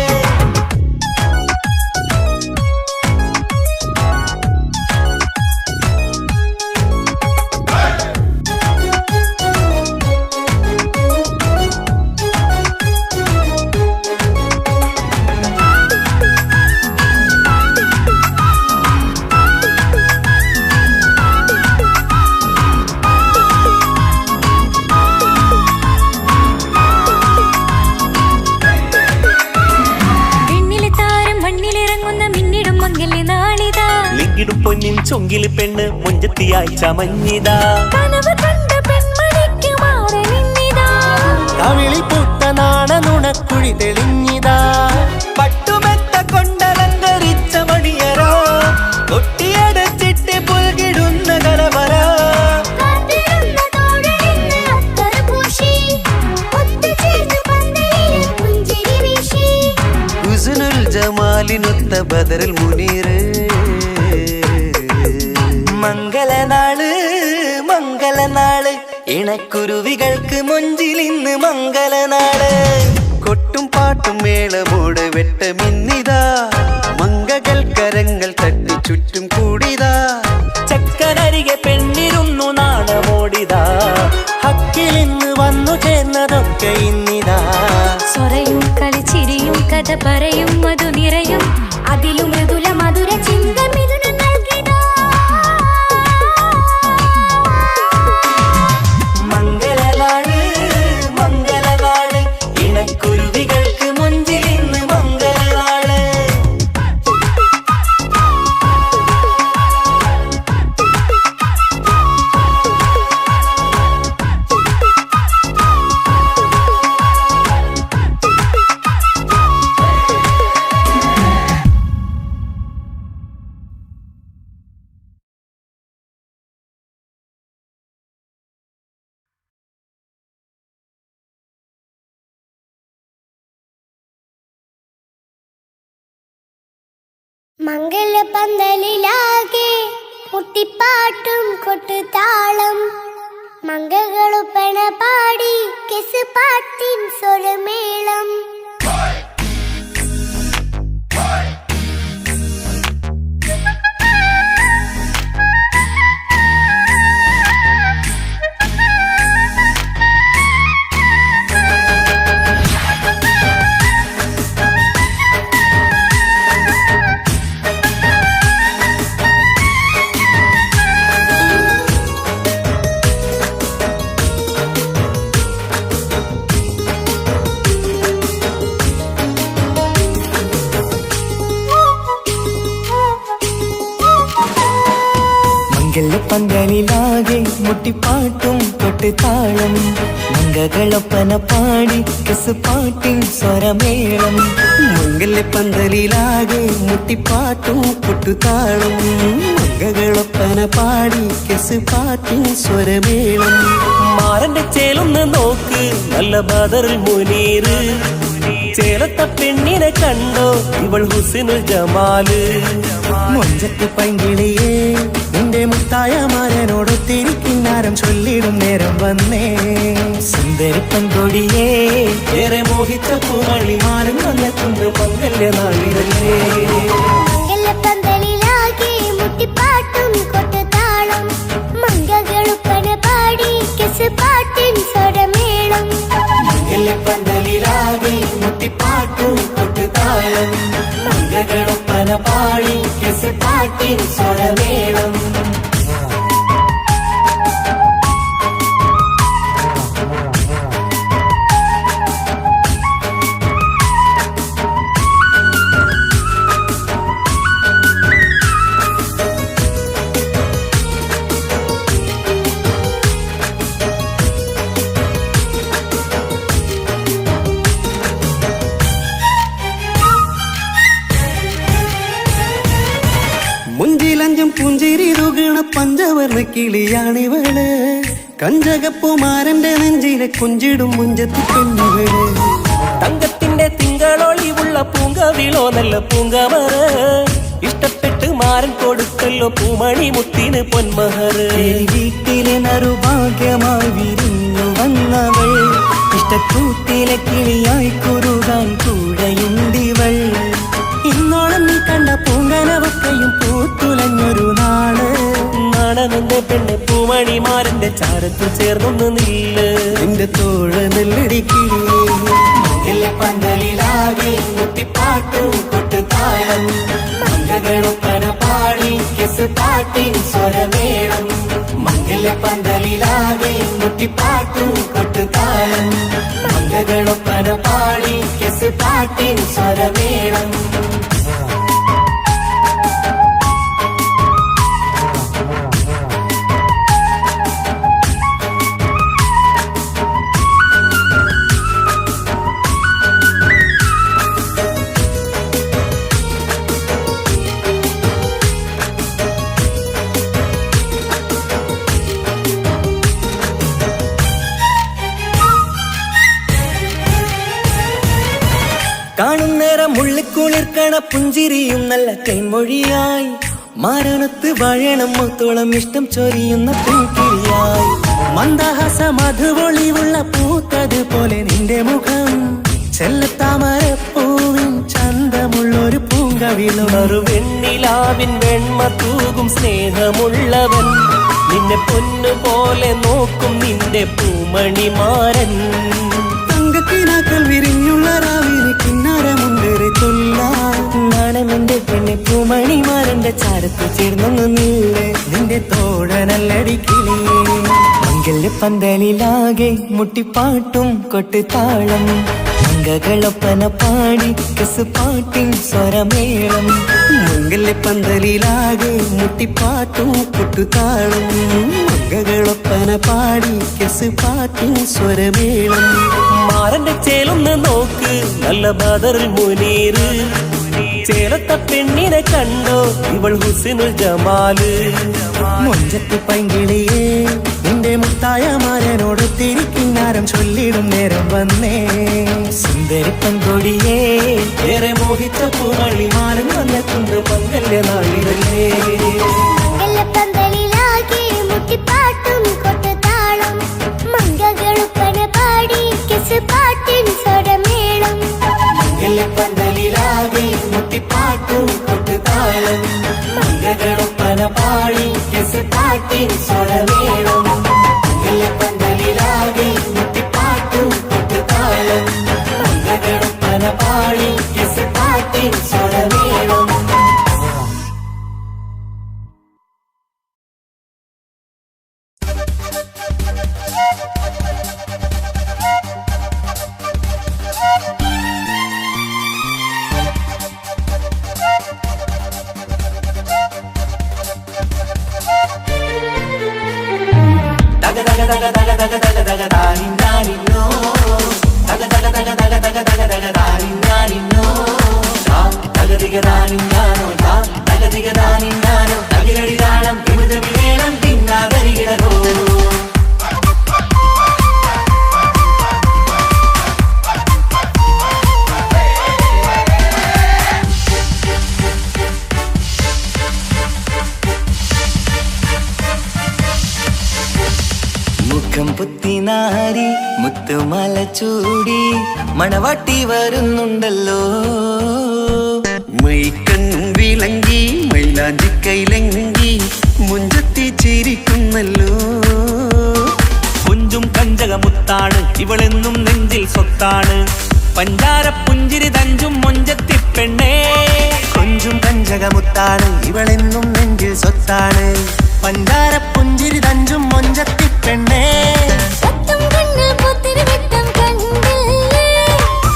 പൊന്നിൻ ചൊങ്കിൽ പെണ്ണ് മുഞ്ചത്തിയായി ചമഞ്ഞിതാ കനവ് കണ്ട പെൺമണിക്ക് മാറനിന്നിതാ കവിളിൽ പൂത്ത നാണ നുണക്കുഴി തെളിഞ്ഞിതാ പട്ടുമെത്ത കൊണ്ടലങ്കരിച്ച മണിയറോ കൊട്ടിയടച്ചിട്ട് പുൽകിടുന്ന കലവറ ഹുസ്നുൽ ജമാലിനൊത്ത ബദറുൽ മുനീറ് മംഗളനാള് മംഗളനാള് ഇണക്കുരുവികൾക്ക് മൊഞ്ചിലിന്ന് മംഗളനാള് കൊട്ടും പാട്ടും മേളമോട് വെട്ടമിന്നിതാ മംഗകൾ കരങ്ങൾ തട്ടി ചുറ്റും കൂടിതാ ചക്കനരികെ പെണ്ണിരുന്നു നാണമോടിതാ ഹക്കിലിന്ന് വന്നു ചേർന്നതൊക്കെ ഇന്നിതാ സ്വരയും കളിച്ചിരിയും കഥ പറയും മധു നിറയും അതിലും മൃദുല മധുര ചിന്ത മിഥുന നൽകിതാ മംഗളനാള് മംഗളനാള് ഇണക്കുരുവികൾക്ക് മുഞ്ചിലിന്ന് മംഗളനാള് മംഗലപന്തലിലാകെ മുട്ടിപ്പാട്ടും കൊട്ടുതാളം മംഗകളുപ്പണ പാടി കെസ് പാട്ടിൻ സ്വരമേളം പന്തലിലാകെ മുട്ടിപ്പാട്ടും കൊട്ടുതാളം മംഗകളൊപ്പന പാടി കെസ് പാട്ടിൻ സ്വരമേളം മംഗല്യപ്പന്തലിലാകെ മുട്ടിപ്പാട്ടും കൊട്ടുതാളം മംഗകളൊപ്പന പാടി കെസ് പാട്ടിൻ സ്വരമേളം മാറന്റെ ചേലൊന്ന് നോക്ക് നല്ല ബദറുൽ മുനീറ് ചേലത്ത പെണ്ണിനെ കണ്ടോ ഇവൾ ഹുസ്നുൽ ജമാല് മൊഞ്ചത്ത് പൈങ്കിളിയേ നിന്റെ മുത്തായ മാരനോടൊത്തിരിക്കിന്നാരം ചൊല്ലിടും നേരം വന്നേ സുന്ദരി പെൺകൊടിയേ ഏറെ മോഹിച്ച പൂമണിമാരും വന്നെത്തുന്ന മംഗല്യ നാളിതല്ലേ മംഗലപന്തലിലാകെ മുട്ടിപ്പാട്ടും കൊട്ടുതാളം മംഗകളുപ്പന പാടി കെസ് പാട്ടിൻ സ്വരമേളം മംഗല്യപ്പന്തലിലാകെ മുട്ടിപ്പാട്ടും കൊട്ടുതാളം മംഗകളൊപ്പന പാടി കെസ് പാട്ടിൻ സ്വരമേളം മുഞ്ചിലഞ്ചും പുഞ്ചിരി തുകണ പഞ്ചവർണ്ണ കിളിയാണിവള് കഞ്ചകപ്പുമാരന്റെ നെഞ്ചിലെ കുഞ്ചിടും മുഞ്ചത്തി പെണ്ണുകള് തങ്കത്തിന്റെ തിങ്കളൊളിവുള്ള പൂങ്കവിളോ നല്ല പൂങ്കമറ് ഇഷ്ടപ്പെട്ട് മാരൻ കൊടുത്തല്ലോ പൂമണി മുത്തിന് പൊന്മഹറ് വീട്ടിലെ നറുഭാഗ്യമായി വിരിഞ്ഞു വന്നവൾ ഇഷ്ടക്കൂട്ടിലെ കിളിയായി കുറുകാൻ കൂടെയുണ്ടിവൾ ഇന്നോളം നീ കണ്ട പൂങ്കനവക്കയും പൂത്തുലഞ്ഞൊരു നാള് നാണമെന്റെ പെണ്ണ് പൂമണിമാരന്റെ ചാരത്തിൽ ചേർന്നൊന്ന് നില്ല് നിന്റെ തോഴ നെല്ലടിക്കിളിയേ പന്തലിലാകെ മുട്ടിപ്പാട്ടും കൊട്ടുതാളം മംഗകളൊപ്പന പാടി കെസ് പാട്ടിൻ സ്വരമേളം മംഗല്യപ്പന്തലിലാകെ മുട്ടിപ്പാട്ടും കൊട്ടുതാളം മംഗകളൊപ്പന പാടി കെസ് പാട്ടിൻ സ്വരമേളം ചിരിക്കണ പുഞ്ചിരിയും നല്ല തേൻമൊഴിയായി മാരണത്ത് വാഴണം മുത്തോളം ഇഷ്ടം ചൊരിയുന്ന പൂക്കിരിയായി മന്ദഹാസ മധുപൊളിവുള്ള പൂത്തതുപോലെ നിന്റെ മുഖം ചെല്ലത്താമരപ്പൂവിൻ ചന്തമുള്ളൊരു പൂങ്കവിളും വെണ്ണിലാവിൻ വെണ്മ തൂകും സ്നേഹമുള്ളവൻ നിന്നെ പൊന്നുപോലെ നോക്കും നിന്റെ പൂമണിമാരൻ തങ്കക്കിനാക്കൾ വിരിഞ്ഞുള്ള രാവിലെ കിന്നാരമുണ്ടേറെ ചൊല്ലാണെന്റെ പെണ്ണെ പൂമണിമാരന്റെ ചാരത്ത് ചേർന്നൊന്നു നില്ലേ നിന്റെ തോഴനല്ലടിക്കിളിയേ മംഗല്യ പന്തലിലാകെ മുട്ടിപ്പാട്ടും കൊട്ടുതാളം മംഗകളൊപ്പന പാടി കസുപാട്ടിൻ സ്വരമേളം മംഗല്യ പന്തലിലാകെ മുട്ടിപ്പാട്ടും കൊട്ടുതാളം മംഗകളൊപ്പന പാടി കസുപാട്ടിൻ സ്വരമേളം മാറന്റെ ചേലൊന്ന് നോക്ക് നല്ല ബദറിൽ മുനീറ് ചേലത്ത പെണ്ണിനെ കണ്ടോ ഇവൾ ഹുസിനുൽ ജമാല് മൊഞ്ചത്തി പൈങ്കിളിയേ നിന്റെ മുത്തായ മാരനോട് തിരിക്കിന്നാരം ചൊല്ലിടും നേരം വന്നേ സുന്ദരി പങ്കൊടിയേ ഏറെ മോഹിച്ച പൂമണിമാരൻ വന്നെത്തുണ്ട് പങ്കല്യ നാളിലല്ലേ മംഗലപ്പന്തലിലാകെ മുട്ടിപ്പാട്ടും കൊട്ടുതാളം മംഗകളുപ്പന പാടി കെസുപാട്ടിൻ സ്വരമേളം മംഗല്യപ്പന്തലിലാകെ മുട്ടിപ്പാട്ടും കൊട്ടുതാളം മംഗകളൊപ്പന പാടി കെസുപാട്ടിൻ സ്വരമേളം മംഗല്യപ്പന്തലിലാകെ മുട്ടിപ്പാട്ടും കൊട്ടുതാളം മംഗകളൊപ്പന പാടി കെസുപാട്ടിൻ സ്വരമേളം മുഖം പുത്തിനാരി മുത്തുമല ചൂടി മണവാട്ടി വരുന്നുണ്ടല്ലോ മൈക്കണ്ണും വിളങ്ങി മൈലാഞ്ചി കൈലങ്കി മുഞ്ചത്തി ചിരിക്കുന്നല്ലോ കുഞ്ചും കഞ്ചകമുത്താണ് ഇവളെന്നും നെഞ്ചിൽ സ്വത്താണ് പഞ്ചാര പുഞ്ചിരി തഞ്ചും മൊഞ്ചത്തി പെണ്ണേ കൊഞ്ചും കഞ്ചകമുത്താണ് ഇവളെന്നും നെഞ്ചിൽ സ്വത്താണ് പഞ്ചാര പുഞ്ചിരി തഞ്ചും മൊഞ്ചത്തി പെണ്ണേ ഒത്തും കണ്ണിൽ പുത്തിരി വെട്ടം കണ്ടില്ലേ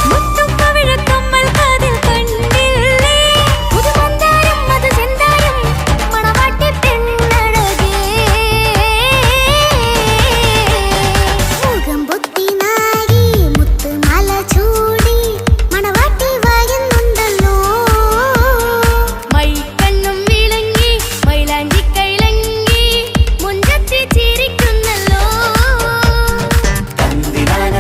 മുത്തും പവിഴക്കമ്മൽ കാതിൽ കണ്ടില്ലേ പുതുമന്താരം അത് ചെന്താരം മണവാട്ടി പെണ്ണഴകേ മുഖം പൊത്തി നാരി മുത്തുമാല ചൂടി മണവാട്ടി വായുന്നുണ്ടല്ലോ മൈക്കണ്ണും വിളങ്ങി മൈലാഞ്ചി കൈലങ്കി മുഞ്ചത്തി ചിരിക്കുന്നല്ലോ തന്തിനാന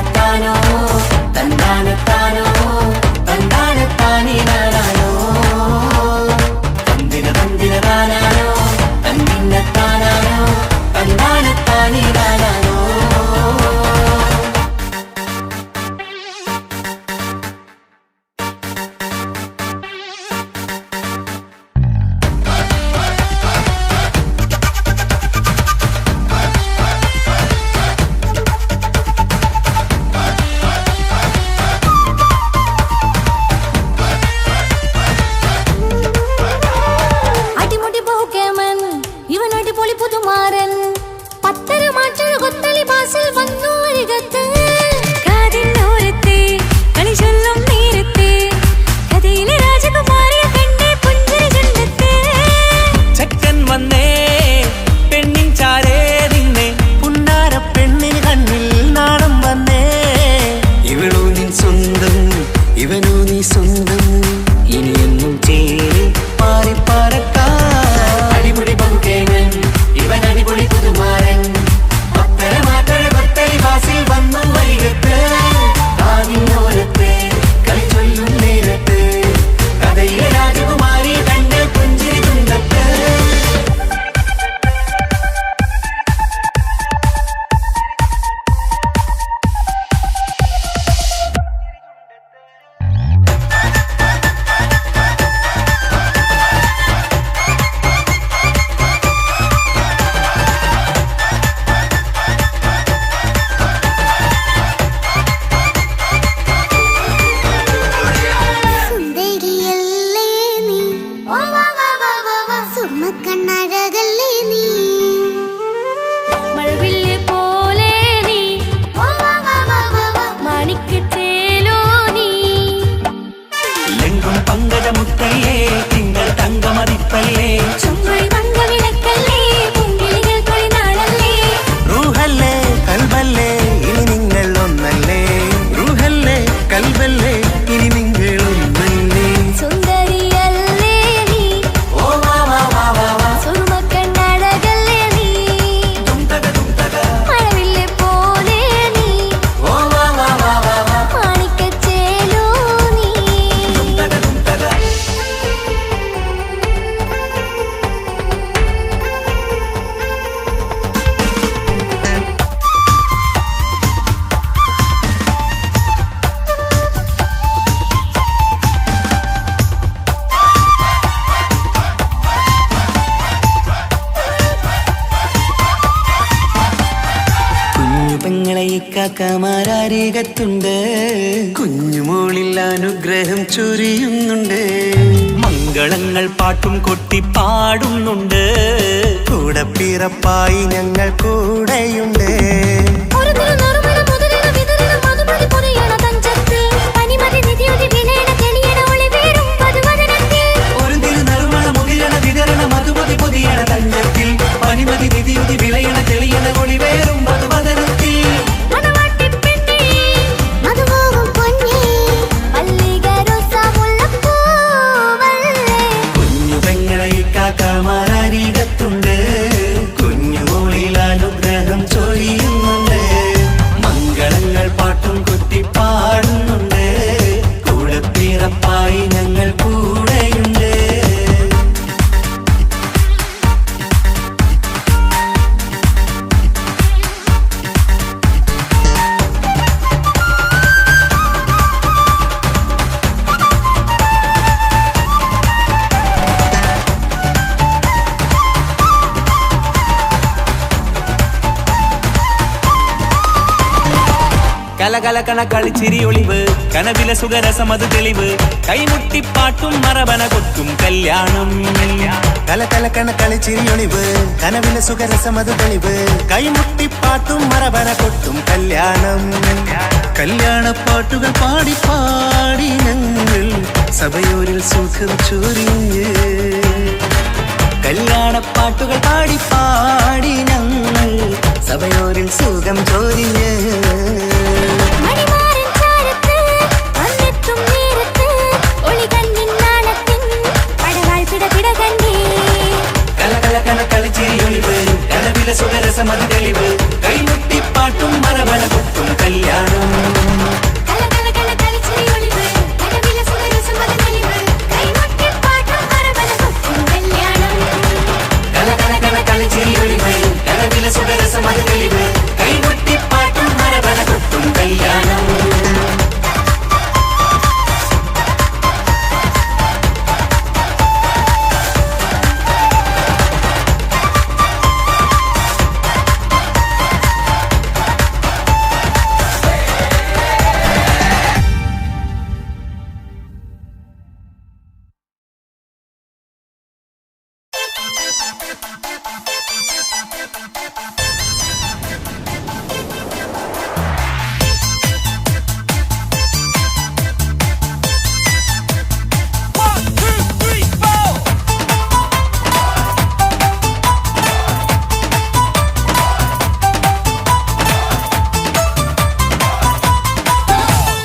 ഇക്കാക്കമാരരികത്തുണ്ട്. കുഞ്ഞുമോളിൽ അനുഗ്രഹം ചൊരിയുന്നുണ്ട്. മംഗളങ്ങൾ പാട്ടും കൊട്ടി പാടുന്നുണ്ട്. കൂടെ പിറപ്പായി ഞങ്ങൾ കൂടെയുണ്ട്. ഒരു തിരുനറുമണ മുതലിന വിതരണ മധുമതി പൊതിയണ തഞ്ചത്തിൽ പനിമതി നിധിയുതി വിലയണ തെളിയണ ഒളിവേറും മധുവദനത്തിൽ. ഒരു തിരുനറുമണ മുതിരണ വിതരണ മധുമതി പൊതിയണ തഞ്ചത്തിൽ പനിമതി നിധിയുതി വിളയണ തെളിയണ ഒളിവേറും മധുവദനത്തിൽ. മണവാട്ടിപ്പെണ്ണേ മധുപോകും പൊന്നേ മല്ലിക റോസ മുല്ലപ്പൂവല്ലേ. കുഞ്ഞു പെങ്ങളെ ഇക്കാക്കമാരരികത്തുണ്ട്. കുഞ്ഞുമോളിൽ അനുഗ്രഹം ചൊരിയുന്നുണ്ട്. മംഗളങ്ങൾ പാട്ടും കൊട്ടി പാടുന്നുണ്ട്. കൂടെ പിറപ്പായി ഞങ്ങൾ കൂടെയുണ്ട്. കലകലകണ കളിച്ചിരി ഒളിവ് കനവില സുഖരസമത് തെളിവ് കൈമുട്ടിപ്പാട്ടും മറവന കൊട്ടും കല്യാണം. കലകലക്കണ കളിച്ചിരിയൊളിവ് കനവിലെ സുഖരസമത് തെളിവ് കൈമുട്ടിപ്പാട്ടും മറവന കൊട്ടും കല്യാണം. കല്യാണപ്പാട്ടുകൾ പാടി പാടി ഞങ്ങൾ സഭയോരിൽ സുഖം ചൊരിഞ്ഞ്. കല്യാണപ്പാട്ടുകൾ പാടി പാടി ഞങ്ങൾ സഭയോരിൽ സുഖം ചൊരിഞ്ഞ്. മണിമാരൻ ചാരത്ത് വന്നെത്തും നേരത്ത് ഒളികണ്ണിൻ നാളത്തിൻ പടവാൾ പിടപിട കണ്ടേ. കലകലകണ കളിച്ചിരിയൊളിവ് കനവില സുഖരസമത് തെളിവ് കൈമുട്ടിപ്പാട്ടും മറവന കൊട്ടും കല്യാണം. കലകലകല കളിച്ചിരിയൊളിവ് കനവിലെ സുഖരസമത് തെളിവ് കൈമുട്ടിപ്പാട്ടും മറവന കൊട്ടും കല്യാണം. കലകലകണ കളിച്ചിരിയൊളിവ് കനവില സുഖരസമത് തെളിവ് കൈമുട്ടിപ്പാട്ടും മറവന കൊട്ടും കല്യാണം.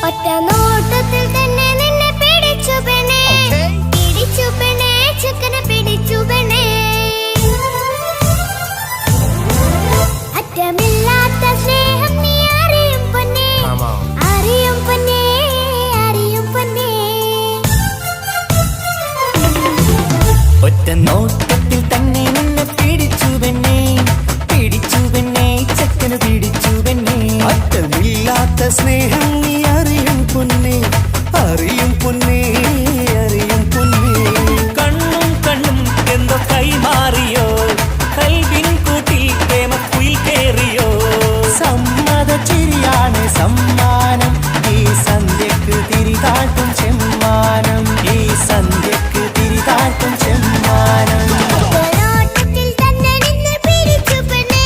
ഒറ്റ നോട്ടത്തിൽ തന്നെ നിന്നെ പിടിച്ചു പെണ്ണേ പിടിച്ചു പെണ്ണേ ചെക്കനെ പിടിച്ചു പെണ്ണേ. അറ്റമില്ലാത്ത സ്നേഹം നീ അറിയും പൊന്നേ അറിയും പൊന്നേ അറിയും പൊന്നേ. ഒറ്റ നോട്ടത്തിൽ തന്നെ നിന്നെ പിടിച്ചു പെണ്ണേ പിടിച്ചു പെണ്ണേ ചക്കന് പിടിച്ചു പെണ്ണേ. അറ്റമില്ലാത്ത സ്നേഹം നീ അറിയും പൊന്നേ അറിയും പൊന്നേ അറിയും പൊന്നേ. കണ്ണും കണ്ണും എന്തോ കൈമാറിയോ കൽവിൻ കൂട്ടിൽ പ്രേമക്കുയിൽ കേറിയോ. സമ്മത ചിരിയാണ് സമ്മാനം ഈ സന്ധ്യക്ക് തിരിതാട്ടും ചെമ്മാനം ഈ സന്ധ്യക്ക് തിരിതാട്ടും ചെമ്മാനം. ഒറ്റ നോട്ടത്തിൽ തന്നെ നിന്നെ പിടിച്ചു പെണ്ണേ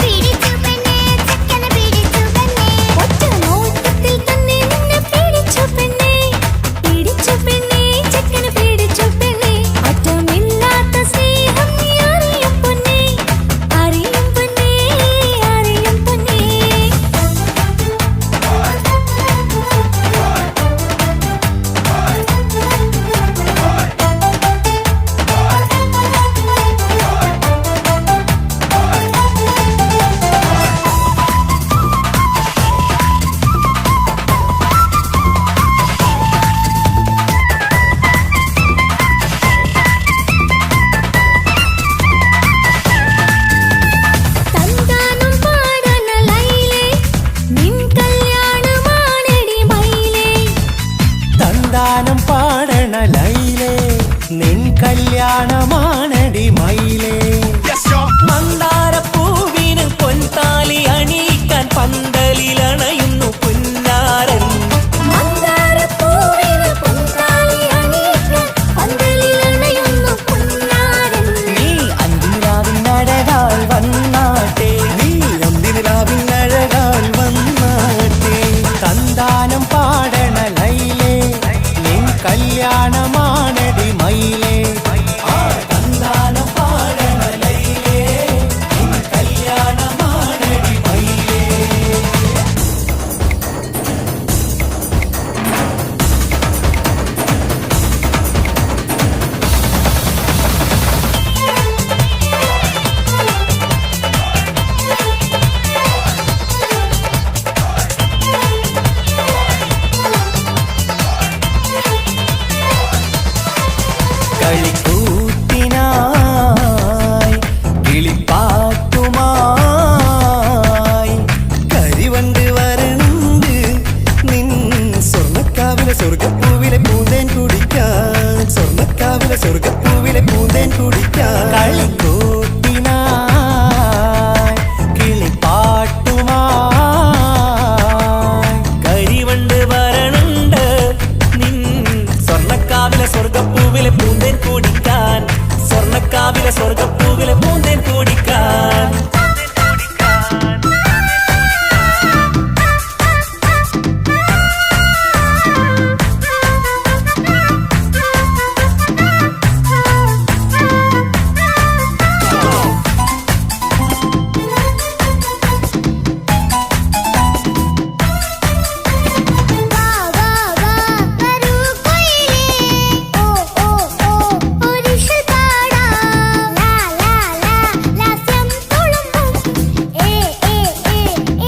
പിടിച്ചു പെണ്ണേ ചെക്കനെ പിടിച്ചു പെണ്ണേ. ഒറ്റ നോട്ടത്തിൽ തന്നെ നിന്നെ പിടിച്ചു പെണ്ണേ പിടിച്ചു പെണ്ണേ ചെക്കനെ പിടിച്ചു പെണ്ണേ. അറ്റമില്ലാത്ത സ്നേഹം നീ അറിയും പൊന്നേ അറിയും പൊന്നേ അറിയും പൊന്നേ. തന്താനം പാടന ലൈലേ നിൻ കല്യാണമാണെടി മൈലേ. തന്താനം പാടണ ലൈലേ നിൻ കല്യാണമാണടി മയിലേ. മന്ദാരപ്പൂവിന് പൊൻതാലി അണിയിക്കാൻ പന്തൽ പന്തലിലണയുന്നു പുന്നാരൻ. മന്ദാരപ്പൂവിന് പൊൻതാലി അണിയിക്കാൻ പന്തലിലണയുന്നു പൊന്നാരൻ. നീ അന്തിനിലാവിനഴകാൽ വന്നാട്ടെ, നീ അന്തിനിലാവിനഴകാൽ വന്നാട്ടെ. തന്താനം പാടണ ലൈലേ, നിൻ കല്യാണമാണടി മയിലേ. ആ തന്താനം പാടണ ലൈലേ, നിൻ കല്യാണമാണടി മയിലേ. കളിക്കൂത്തിനായി കിളിപ്പാട്ടുമായി കരിവണ്ട് വരണ്ട് നിൻ സ്വർണ്ണക്കാവിലെ സ്വർഗപ്പൂവിലെ പൂന്തേൻ കുടിക്കാൻ. സ്വർണ്ണക്കാവിലെ സ്വർഗപ്പൂവിലെ പൂന്തേൻ കുടിക്കാൻ. കളിക്കൂത്തിനായി കിളിപ്പാട്ടുമായി കരിവണ്ട് വരണുണ്ട് നിൻ സ്വർണ്ണക്കാവിലെ സ്വർഗപ്പൂവിലെ പൂന്തേൻ കുടിക്കാൻ. സ്വർണ്ണക്കാവിലെ സ്വർഗപ്പൂവിലെ പൂന്തേൻ കുടിക്കാൻ. വാ വാ വാ വരൂ കുയിലേ, ഓ ഓ ഓ ഒരിഷൽ പാടാം. ലാ ലാ ലാ ലാസ്യം തുളുമ്പും, ഏ ഏ ഏ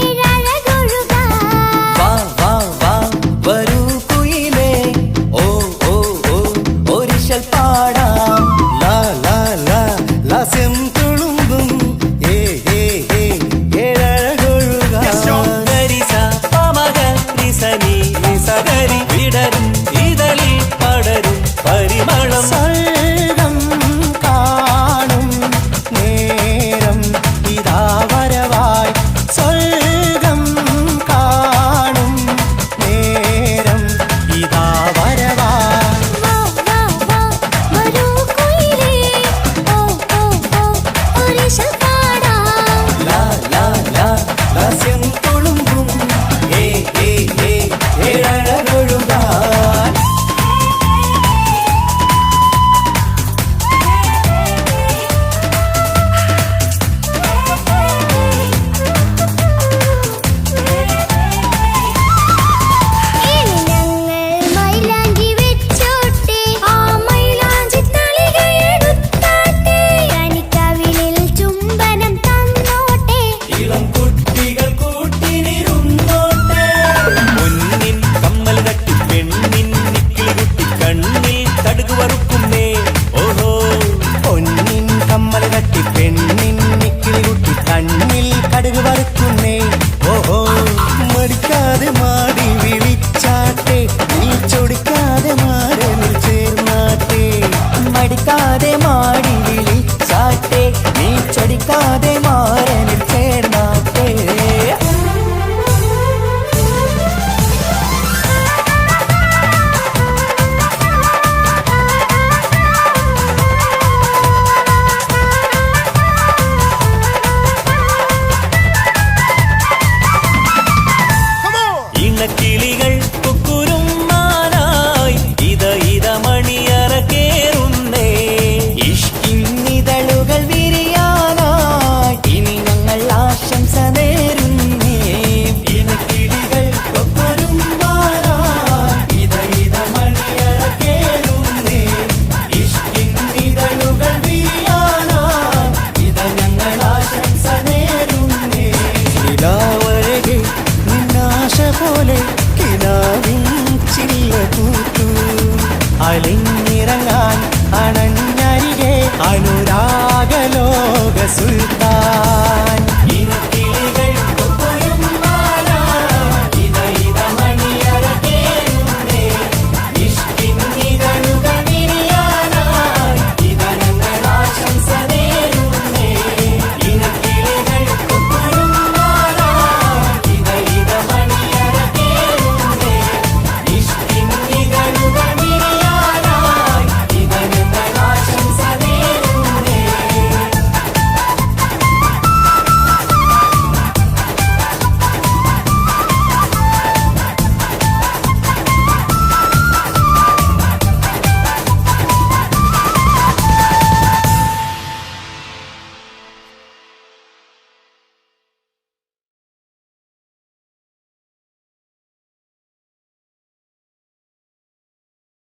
ഇഴഴകൊഴുകാം. വാ വാ വാ വരൂ കുയിലേ, ഓ ഓ ഓ ഒരിശൽ പാടാം. ലാ ലാ ലാ ലാസ്യം തുളുമ്പും, ഏ ഏ ഏ ഏഴഴകൊഴുകാൻ. ഗരിസ പമഗ റിസനി റിസഗരി വിടരും ഇതളിൽ പടരും പരിമളം. സ്വർഗം കാണും നേരം ഇതാ വരവായി. സ്വർഗം കാണും നേരം ഇതാ വരവായി. വാ വാ വാ വരൂ കുയിലേ, ഓ ഓ ഓ ഒരിഷൽ പാടാം. ലാ ലാ ലാ ലാസ്യം തുളുമ്പും, ഏ ഏ ഏ ഏഴഴകൊഴുകാൻ. ഇനി ഞങ്ങൾ മൈലാഞ്ചി വെച്ചോട്ടെ, ആ മൈലാഞ്ചി തളികയെടുത്താട്ടെ. കനിക്കവിളിൽ ചുംബനം തന്നോട്ടെ. ഇളം കുട്ടികൾ കൂട്ടിനിരുന്നോട്ടെ. പൊന്നിൻ കമ്മൽ തട്ടി പെണ്ണിൻ നിക്കിളി കുട്ടി കണ്ണിൽ കടുക് വറുക്കുന്നേ. ഓഹോ പൊന്നിൻ കമ്മൽ തട്ടി പെണ്ണിൻ നിക്കിളി കുട്ടി കണ്ണിൽ കടുക് വറുക്കുന്നേ. ഓഹോ മടിക്കാതെ മാടി വിളിച്ചാട്ടെ, നീ ചൊടിക്കാതെ മാറനിൽ ചേർന്നാട്ടെ. മടിക്കാതെ മാടി വിളിച്ചാട്ടെ, നീ ചടിക്കാതെ മാറനിൽ